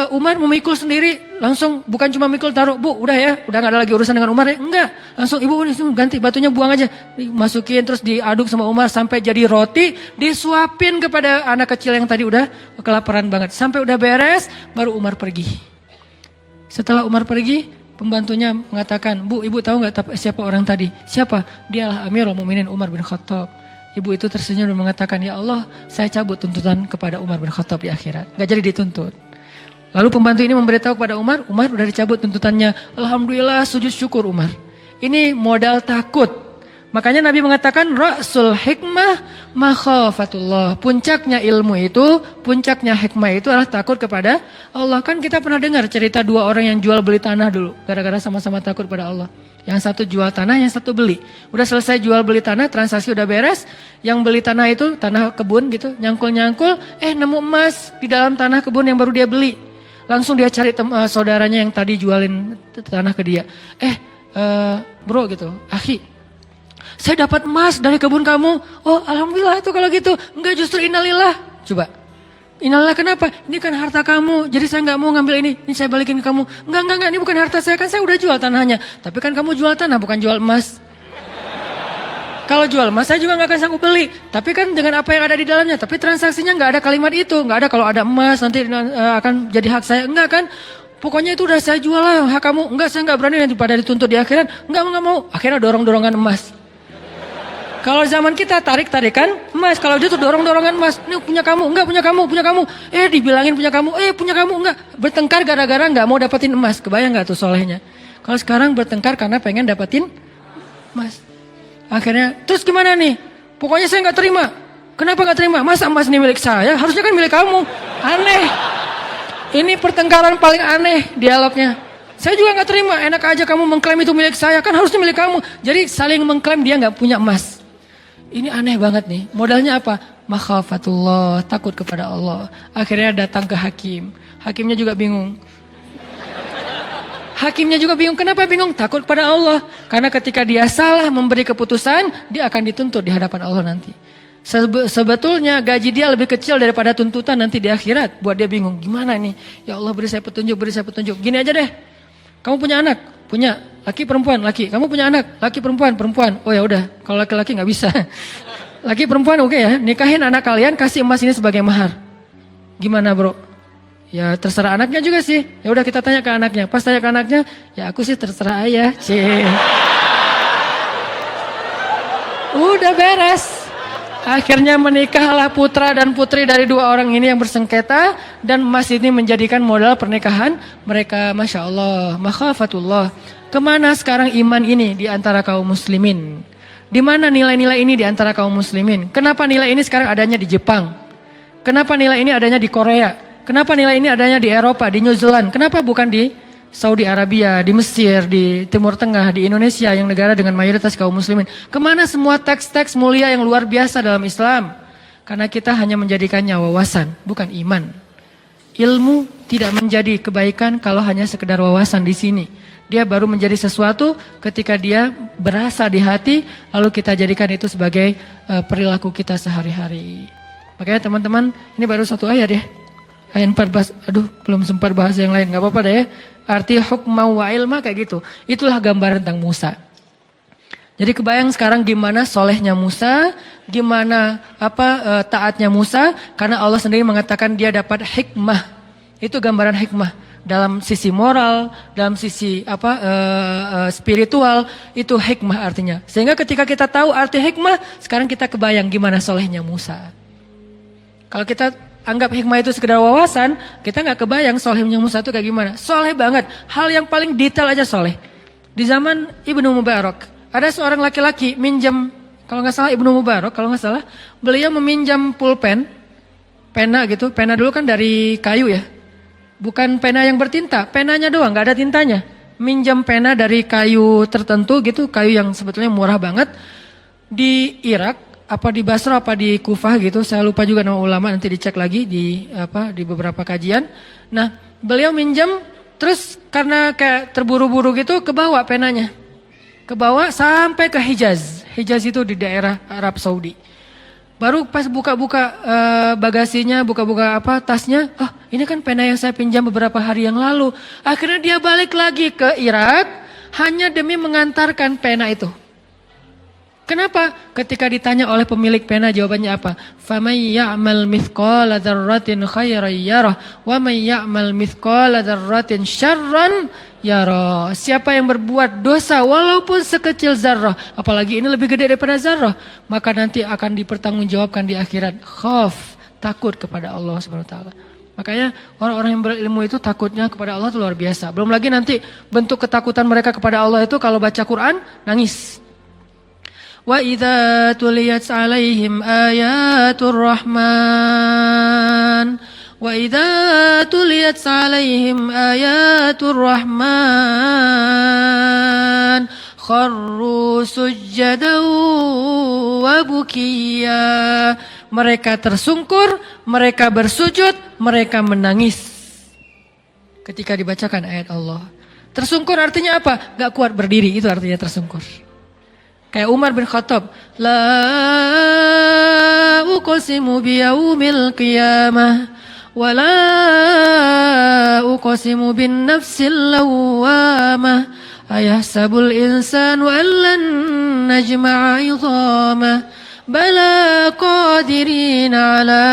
Umar memikul sendiri, langsung bukan cuma mikul taruh, Bu udah ya, udah gak ada lagi urusan dengan Umar ya, enggak. Langsung ibu ganti batunya buang aja, masukin terus diaduk sama Umar sampai jadi roti, disuapin kepada anak kecil yang tadi udah kelaparan banget. Sampai udah beres, baru Umar pergi. Setelah Umar pergi, pembantunya mengatakan, Bu ibu tahu gak siapa orang tadi? Siapa? Dialah Amirul Mukminin Umar bin Khattab. Ibu itu tersenyum dan mengatakan, ya Allah saya cabut tuntutan kepada Umar bin Khattab di akhirat. Gak jadi dituntut. Lalu pembantu ini memberitahu kepada Umar udah dicabut tuntutannya. Alhamdulillah, sujud syukur Umar. Ini modal takut. Makanya Nabi mengatakan ra'sul hikmah makhafatullah. Puncaknya ilmu itu, puncaknya hikmah itu adalah takut kepada Allah. Kan kita pernah dengar cerita dua orang yang jual beli tanah dulu. Gara-gara sama-sama takut pada Allah. Yang satu jual tanah, yang satu beli. Udah selesai jual beli tanah, transaksi udah beres. Yang beli tanah itu, tanah kebun gitu, nyangkul-nyangkul. Nemu emas di dalam tanah kebun yang baru dia beli. Langsung dia cari saudaranya yang tadi jualin tanah ke dia. Bro gitu, akhi, saya dapat emas dari kebun kamu. Oh alhamdulillah itu kalau gitu. Enggak, justru innalillah. Coba, innalillah kenapa? Ini kan harta kamu, jadi saya nggak mau ngambil ini saya balikin ke kamu. Enggak, ini bukan harta saya, kan saya udah jual tanahnya. Tapi kan kamu jual tanah, bukan jual emas. Kalau jual emas saya juga nggak akan sanggup beli. Tapi kan dengan apa yang ada di dalamnya. Tapi transaksinya nggak ada kalimat itu. Nggak ada kalau ada emas nanti akan jadi hak saya. Enggak kan. Pokoknya itu udah saya jual lah hak kamu. Enggak, saya nggak berani nanti pada dituntut di akhirat. Enggak mau. Akhirnya dorong-dorongan emas. Kalau zaman kita tarik-tarikan emas. Kalau dia tuh dorong-dorongan emas. Ini punya kamu. Enggak, punya kamu. Dibilangin punya kamu. Punya kamu. Enggak. Bertengkar gara-gara nggak mau dapetin emas. Kebayang nggak tuh solehnya. Kalau sekarang bertengkar karena pengen dapetin emas. Akhirnya, terus gimana nih? Pokoknya saya nggak terima. Kenapa nggak terima? Masa emas ini milik saya? Harusnya kan milik kamu. Aneh. Ini pertengkaran paling aneh dialognya. Saya juga nggak terima. Enak aja kamu mengklaim itu milik saya. Kan harusnya milik kamu. Jadi saling mengklaim dia nggak punya emas. Ini aneh banget nih. Modalnya apa? Makhafatullah, takut kepada Allah. Akhirnya datang ke hakim. Hakimnya juga bingung. Hakimnya juga bingung. Kenapa bingung? Takut pada Allah. Karena ketika dia salah memberi keputusan, dia akan dituntut di hadapan Allah nanti. Sebetulnya gaji dia lebih kecil daripada tuntutan nanti di akhirat. Buat dia bingung. Gimana nih? Ya Allah beri saya petunjuk. Gini aja deh. Kamu punya anak? Punya. Laki perempuan? Laki. Kamu punya anak? Laki perempuan? Perempuan. Oh ya udah. Kalau laki-laki nggak bisa. Laki perempuan oke ya. Nikahin anak kalian, kasih emas ini sebagai mahar. Gimana bro? Ya terserah anaknya juga sih. Ya udah kita tanya ke anaknya. Pas tanya ke anaknya, ya aku sih terserah ayah. Udah beres. Akhirnya menikahlah putra dan putri dari dua orang ini yang bersengketa. Dan emas ini menjadikan modal pernikahan mereka. Masya Allah, makhafatullah. Kemana sekarang iman ini di antara kaum muslimin? Di mana nilai-nilai ini di antara kaum muslimin? Kenapa nilai ini sekarang adanya di Jepang? Kenapa nilai ini adanya di Korea? Kenapa nilai ini adanya di Eropa, di New Zealand? Kenapa bukan di Saudi Arabia, di Mesir, di Timur Tengah, di Indonesia yang negara dengan mayoritas kaum muslimin? Kemana semua teks-teks mulia yang luar biasa dalam Islam? Karena kita hanya menjadikannya wawasan, bukan iman. Ilmu tidak menjadi kebaikan kalau hanya sekedar wawasan di sini. Dia baru menjadi sesuatu ketika dia berasa di hati, lalu kita jadikan itu sebagai perilaku kita sehari-hari. Makanya teman-teman, ini baru satu ayat ya. Ayat 14, belum sempat bahas yang lain, gak apa-apa deh ya. Arti hukma wa ilma kayak gitu. Itulah gambaran tentang Musa. Jadi kebayang sekarang gimana solehnya Musa, gimana taatnya Musa, karena Allah sendiri mengatakan dia dapat hikmah. Itu gambaran hikmah dalam sisi moral, dalam sisi spiritual, itu hikmah artinya. Sehingga ketika kita tahu arti hikmah, sekarang kita kebayang gimana solehnya Musa. Kalau kita anggap hikmah itu sekedar wawasan, kita nggak kebayang solehnya Musa itu kayak gimana. Soleh banget, hal yang paling detail aja soleh. Di zaman Ibnu Mubarak, ada seorang laki-laki minjam, kalau nggak salah Ibnu Mubarak, kalau nggak salah, beliau meminjam pulpen, pena gitu. Pena dulu kan dari kayu ya, bukan pena yang bertinta, penanya doang, nggak ada tintanya. Minjam pena dari kayu tertentu gitu, kayu yang sebetulnya murah banget di Irak. Apa di Basra apa di Kufah gitu, saya lupa juga nama ulama, nanti dicek lagi di beberapa kajian. Nah, beliau minjem terus karena kayak terburu-buru gitu kebawa penanya. ke bawah sampai ke Hijaz. Hijaz itu di daerah Arab Saudi. Baru pas buka-buka bagasinya, buka-buka tasnya, ini kan pena yang saya pinjam beberapa hari yang lalu. Akhirnya dia balik lagi ke Irak hanya demi mengantarkan pena itu. Kenapa? Ketika ditanya oleh pemilik pena jawabannya apa? Faman ya'mal mithqala dzarratin khairan yarah wa man ya'mal mithqala dzarratin syarran yarah. Siapa yang berbuat dosa walaupun sekecil zarrah, apalagi ini lebih gede daripada zarrah, maka nanti akan dipertanggungjawabkan di akhirat. Khauf, takut kepada Allah Subhanahu wa taala. Makanya orang-orang yang berilmu itu takutnya kepada Allah itu luar biasa. Belum lagi nanti bentuk ketakutan mereka kepada Allah itu kalau baca Quran nangis. Wa idza tuliyat 'alaihim ayatur rahman wa idza tuliyat 'alaihim ayatur rahman kharru sujjadan wa bukiya. Mereka tersungkur, mereka bersujud, mereka menangis ketika dibacakan ayat Allah. Tersungkur artinya apa? Gak kuat berdiri, itu artinya tersungkur. Kayak Umar bin Khattab, la uqsimu biyaumil qiyamah wa la uqsimu bin nafsil lawwamah ayahsabul insanu an lan najma'a 'idhamah bala qadirin ala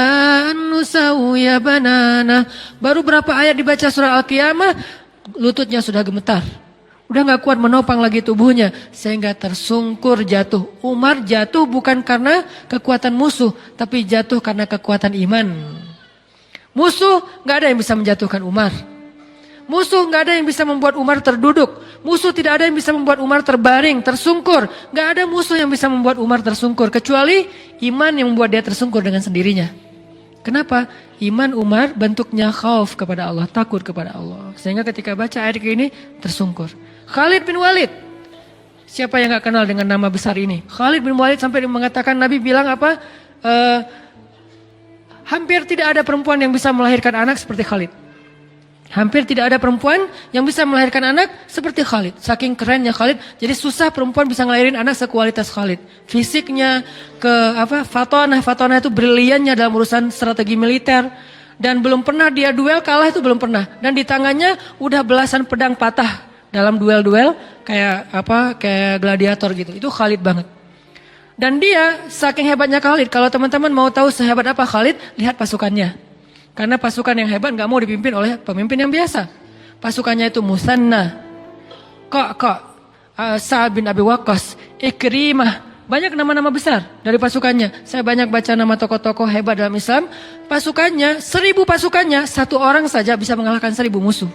an nusawwiya banana. Baru berapa ayat dibaca surah Al-Qiyamah, lututnya sudah gemetar. Udah gak kuat menopang lagi tubuhnya sehingga tersungkur jatuh. Umar jatuh bukan karena kekuatan musuh, tapi jatuh karena kekuatan iman. Musuh gak ada yang bisa menjatuhkan Umar. Musuh gak ada yang bisa membuat Umar terduduk. Musuh tidak ada yang bisa membuat Umar terbaring, tersungkur. Gak ada musuh yang bisa membuat Umar tersungkur kecuali iman yang membuat dia tersungkur dengan sendirinya. Kenapa? Iman Umar bentuknya khauf kepada Allah, takut kepada Allah. Sehingga ketika baca ayat ini tersungkur. Khalid bin Walid. Siapa yang gak kenal dengan nama besar ini? Khalid bin Walid sampai mengatakan, Nabi bilang apa? Hampir tidak ada perempuan yang bisa melahirkan anak seperti Khalid. Hampir tidak ada perempuan yang bisa melahirkan anak seperti Khalid. Saking kerennya Khalid, jadi susah perempuan bisa ngelahirin anak sekualitas Khalid. Fisiknya, fatonah itu briliannya dalam urusan strategi militer. Dan belum pernah dia duel kalah, itu belum pernah. Dan di tangannya udah belasan pedang patah dalam duel-duel kayak gladiator gitu. Itu Khalid banget. Dan dia saking hebatnya Khalid, kalau teman-teman mau tahu sehebat apa Khalid, lihat pasukannya. Karena pasukan yang hebat gak mau dipimpin oleh pemimpin yang biasa. Pasukannya itu Musanna, Sa'ad bin Abi Waqqas, Ikrimah. Banyak nama-nama besar dari pasukannya. Saya banyak baca nama tokoh-tokoh hebat dalam Islam. Pasukannya, 1000 pasukannya, satu orang saja bisa mengalahkan 1000 musuh.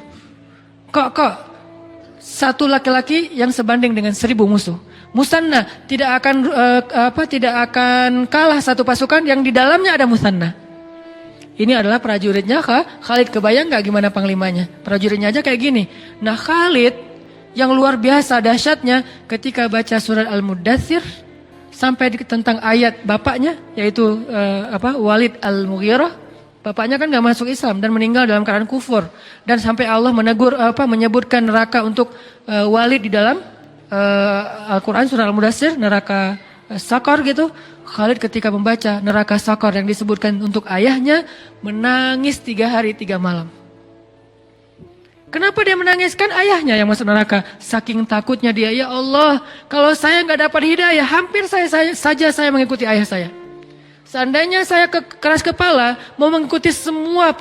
Satu laki-laki yang sebanding dengan 1000 musuh. Musanna tidak akan kalah satu pasukan yang di dalamnya ada Musanna. Ini adalah prajuritnya Khalid. Kebayang gak gimana panglimanya? Prajuritnya aja kayak gini. Nah Khalid yang luar biasa dahsyatnya ketika baca surat Al-Muddathir sampai tentang ayat bapaknya yaitu Walid Al-Mughirah. Bapaknya kan gak masuk Islam dan meninggal dalam keadaan kufur. Dan sampai Allah menyebutkan neraka untuk Walid di dalam Al-Quran surah Al-Muddathir, neraka Sakar gitu. Khalid ketika membaca neraka Sakar yang disebutkan untuk ayahnya, menangis 3 hari 3 malam. Kenapa dia menangiskan ayahnya yang masuk neraka? Saking takutnya dia, ya Allah, kalau saya gak dapat hidayah, hampir saya mengikuti ayah saya. Seandainya saya keras kepala, mau mengikuti semua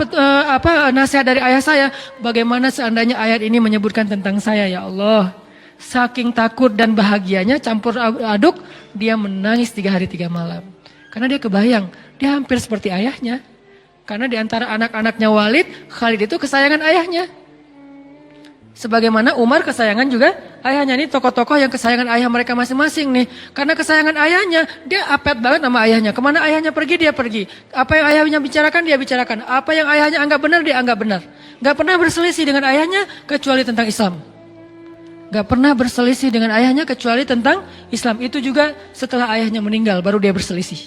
nasihat dari ayah saya, bagaimana seandainya ayat ini menyebutkan tentang saya, ya Allah. Saking takut dan bahagianya campur aduk, dia menangis 3 hari 3 malam. Karena dia kebayang, dia hampir seperti ayahnya. Karena di antara anak-anaknya Walid, Khalid itu kesayangan ayahnya. Sebagaimana Umar kesayangan juga ayahnya. Ini tokoh-tokoh yang kesayangan ayah mereka masing-masing nih. Karena kesayangan ayahnya, dia apet banget sama ayahnya. Kemana ayahnya pergi, dia pergi. Apa yang ayahnya bicarakan, dia bicarakan. Apa yang ayahnya anggap benar, dia anggap benar. Gak pernah berselisih dengan ayahnya kecuali tentang Islam. Gak pernah berselisih dengan ayahnya kecuali tentang Islam. Itu juga setelah ayahnya meninggal baru dia berselisih.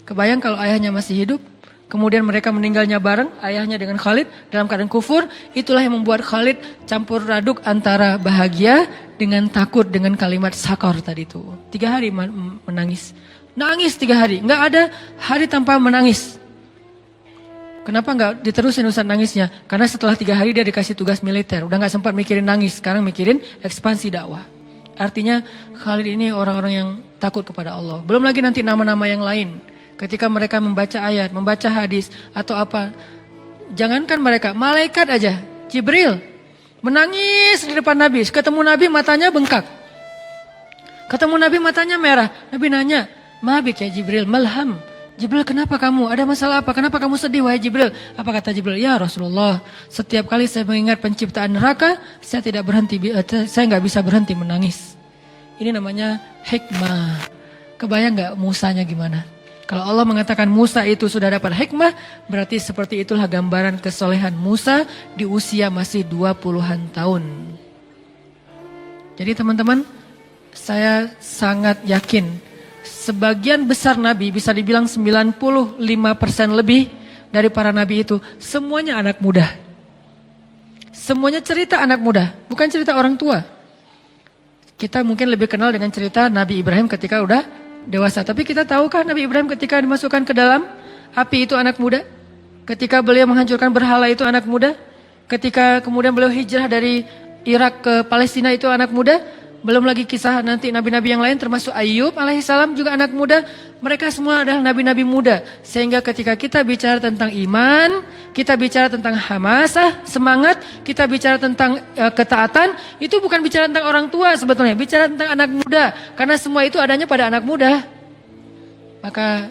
Kebayang kalau ayahnya masih hidup, kemudian mereka meninggalnya bareng, ayahnya dengan Khalid dalam keadaan kufur. Itulah yang membuat Khalid campur aduk antara bahagia dengan takut dengan kalimat sakor tadi itu. 3 hari menangis. Nangis 3 hari, nggak ada hari tanpa menangis. Kenapa nggak diterusin urusan nangisnya? Karena setelah 3 hari dia dikasih tugas militer, udah nggak sempat mikirin nangis, sekarang mikirin ekspansi dakwah. Artinya Khalid ini orang-orang yang takut kepada Allah. Belum lagi nanti nama-nama yang lain. Ketika mereka membaca ayat, membaca hadis atau apa, jangankan mereka, malaikat aja, Jibril menangis di depan Nabi. Ketemu Nabi matanya bengkak. Ketemu Nabi matanya merah. Nabi nanya, "Mabik ya Jibril, malham." Jibril, kenapa kamu? Ada masalah apa? Kenapa kamu sedih wahai Jibril? Apa kata Jibril? Ya Rasulullah, setiap kali saya mengingat penciptaan neraka, saya nggak bisa berhenti menangis. Ini namanya hikmah. Kebayang nggak Musanya gimana? Kalau Allah mengatakan Musa itu sudah dapat hikmah, berarti seperti itulah gambaran kesolehan Musa di usia masih 20-an tahun. Jadi teman-teman, saya sangat yakin sebagian besar nabi, bisa dibilang 95% lebih dari para nabi itu, semuanya anak muda. Semuanya cerita anak muda, bukan cerita orang tua. Kita mungkin lebih kenal dengan cerita Nabi Ibrahim ketika udah dewasa. Tapi kita tahukah Nabi Ibrahim ketika dimasukkan ke dalam api itu anak muda? Ketika beliau menghancurkan berhala itu anak muda? Ketika kemudian beliau hijrah dari Irak ke Palestina itu anak muda? Belum lagi kisah nanti nabi-nabi yang lain termasuk Ayub alaihissalam juga anak muda. Mereka semua adalah nabi-nabi muda. Sehingga ketika kita bicara tentang iman, kita bicara tentang hamasah, semangat, kita bicara tentang ketaatan, itu bukan bicara tentang orang tua sebetulnya, bicara tentang anak muda. Karena semua itu adanya pada anak muda. Maka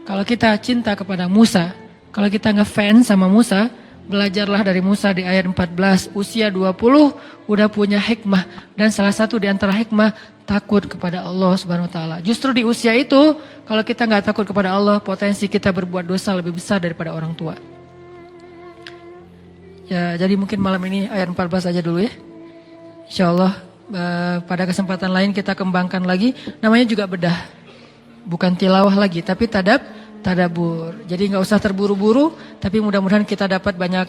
kalau kita cinta kepada Musa, kalau kita ngefans sama Musa, belajarlah dari Musa di ayat 14, usia 20 udah punya hikmah, dan salah satu di antara hikmah takut kepada Allah Subhanahu wa taala. Justru di usia itu kalau kita nggak takut kepada Allah, potensi kita berbuat dosa lebih besar daripada orang tua. Ya, jadi mungkin malam ini ayat 14 aja dulu ya. Insyaallah pada kesempatan lain kita kembangkan lagi, namanya juga bedah. Bukan tilawah lagi, tapi tadabur. Jadi nggak usah terburu-buru, tapi mudah-mudahan kita dapat banyak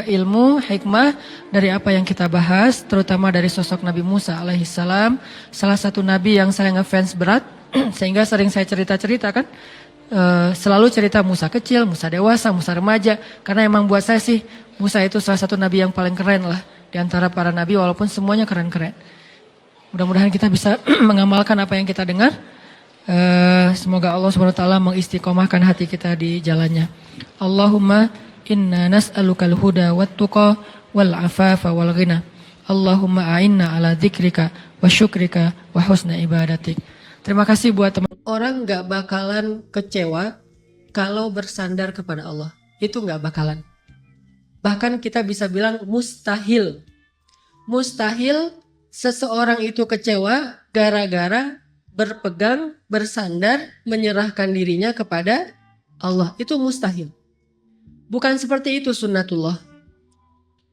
ilmu, hikmah dari apa yang kita bahas, terutama dari sosok Nabi Musa alaihissalam, salah satu nabi yang saya ngefans berat, sehingga sering saya cerita-cerita kan, selalu cerita Musa kecil, Musa dewasa, Musa remaja, karena emang buat saya sih Musa itu salah satu nabi yang paling keren lah di antara para nabi, walaupun semuanya keren-keren. Mudah-mudahan kita bisa mengamalkan apa yang kita dengar. Semoga Allah SWT mengistiqomahkan hati kita di jalannya. Allahumma inna nas'alukal huda wat tuqa wal afafa wal ghina. Allahumma a'inna ala dzikrika wa syukrika wa husna ibadatik. Terima kasih buat teman. Orang gak bakalan kecewa kalau bersandar kepada Allah. Itu gak bakalan. Bahkan kita bisa bilang mustahil. Mustahil seseorang itu kecewa gara-gara berpegang, bersandar, menyerahkan dirinya kepada Allah. Itu mustahil. Bukan seperti itu sunnatullah.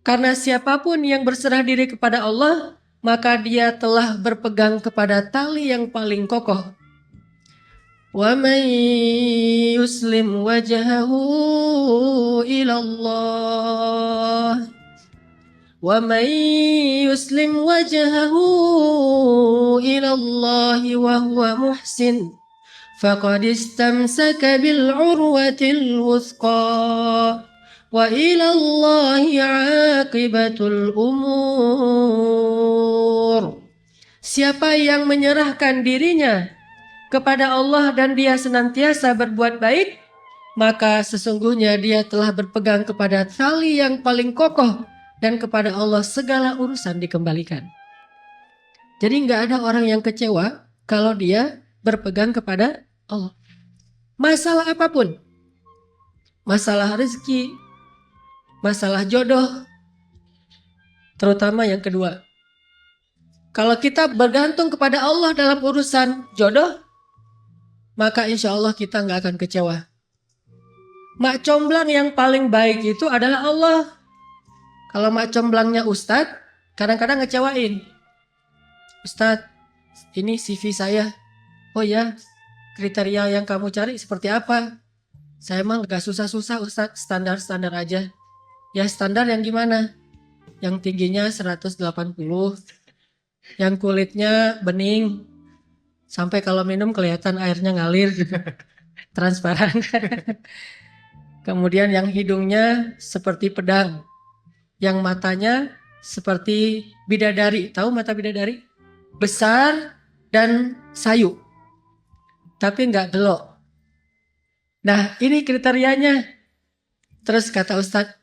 Karena siapapun yang berserah diri kepada Allah, maka dia telah berpegang kepada tali yang paling kokoh. Wa man yuslim wajhahu ilallah. وَمَنْ يُسْلِمْ وَجْهَهُ إِلَى اللَّهِ وَهُوَ مُحْسِنٌ فَقَدِ اسْتَمْسَكَ بِالْعُرْوَةِ الْوُثْقَى وَإِلَى اللَّهِ عَاقِبَةُ الْأُمُورِ. Siapa yang menyerahkan dirinya kepada Allah dan dia senantiasa berbuat baik, maka sesungguhnya dia telah berpegang kepada tali yang paling kokoh, dan kepada Allah segala urusan dikembalikan. Jadi nggak ada orang yang kecewa kalau dia berpegang kepada Allah. Masalah apapun. Masalah rezeki, masalah jodoh, terutama yang kedua. Kalau kita bergantung kepada Allah dalam urusan jodoh, maka insya Allah kita nggak akan kecewa. Mak comblang yang paling baik itu adalah Allah. Kalau mak comblangnya Ustadz, kadang-kadang ngecewain. Ustadz, ini CV saya. Oh ya, kriteria yang kamu cari seperti apa? Saya emang gak susah-susah Ustadz, standar-standar aja. Ya standar yang gimana? Yang tingginya 180, yang kulitnya bening, sampai kalau minum kelihatan airnya ngalir gitu, transparan. Kemudian yang hidungnya seperti pedang, yang matanya seperti bidadari. Tahu mata bidadari? Besar dan sayu, tapi nggak gelok. Nah ini kriterianya. Terus kata Ustadz,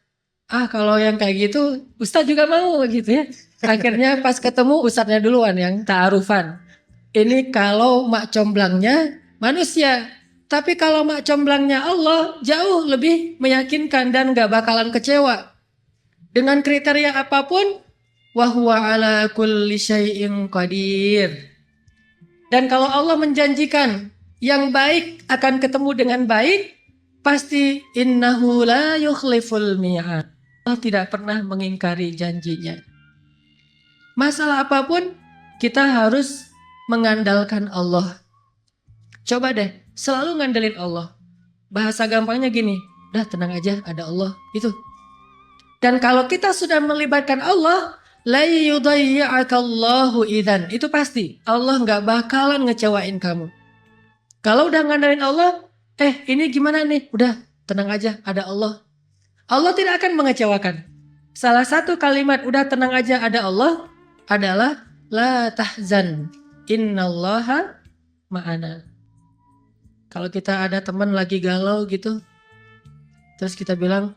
kalau yang kayak gitu Ustadz juga mau gitu ya. Akhirnya pas ketemu Ustadznya duluan yang ta'arufan. Ini kalau mak comblangnya manusia. Tapi kalau mak comblangnya Allah jauh lebih meyakinkan dan gak bakalan kecewa. Dengan kriteria apapun, wahuwa ala kulli syai'in qadir. Dan kalau Allah menjanjikan yang baik akan ketemu dengan baik, pasti innahu la yukhliful mi'ad. Allah tidak pernah mengingkari janjinya. Masalah apapun kita harus mengandalkan Allah. Coba deh selalu ngandelin Allah. Bahasa gampangnya gini, udah tenang aja ada Allah itu. Dan kalau kita sudah melibatkan Allah, la yudayya'akallahu idzan. Itu pasti Allah nggak bakalan ngecewain kamu. Kalau udah ngandelin Allah, ini gimana nih? Udah tenang aja ada Allah. Allah tidak akan mengecewakan. Salah satu kalimat udah tenang aja ada Allah adalah la tahzan innallaha ma'ana. Kalau kita ada teman lagi galau gitu, terus kita bilang,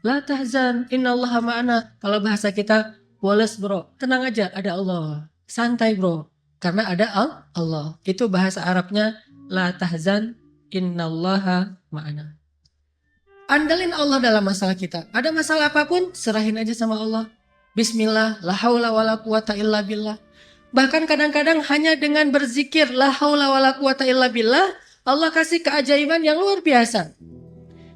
la tahzan innallaha ma'ana. Kalau bahasa kita, woles bro, tenang aja ada Allah. Santai bro, karena ada Allah. Itu bahasa Arabnya la tahzan innallaha ma'ana. Andalin Allah dalam masalah kita. Ada masalah apapun, serahin aja sama Allah. Bismillah, la haula wala quwata illa billah. Bahkan kadang-kadang hanya dengan berzikir la haula wala quwata illa billah, Allah kasih keajaiban yang luar biasa.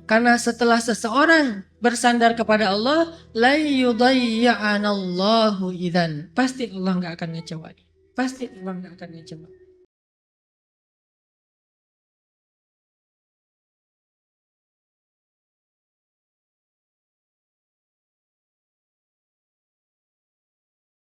Karena setelah seseorang bersandar kepada Allah, la yudayya'anallahu idzan. Pasti Allah nggak akan ngecewain. Pasti Allah nggak akan ngecewain.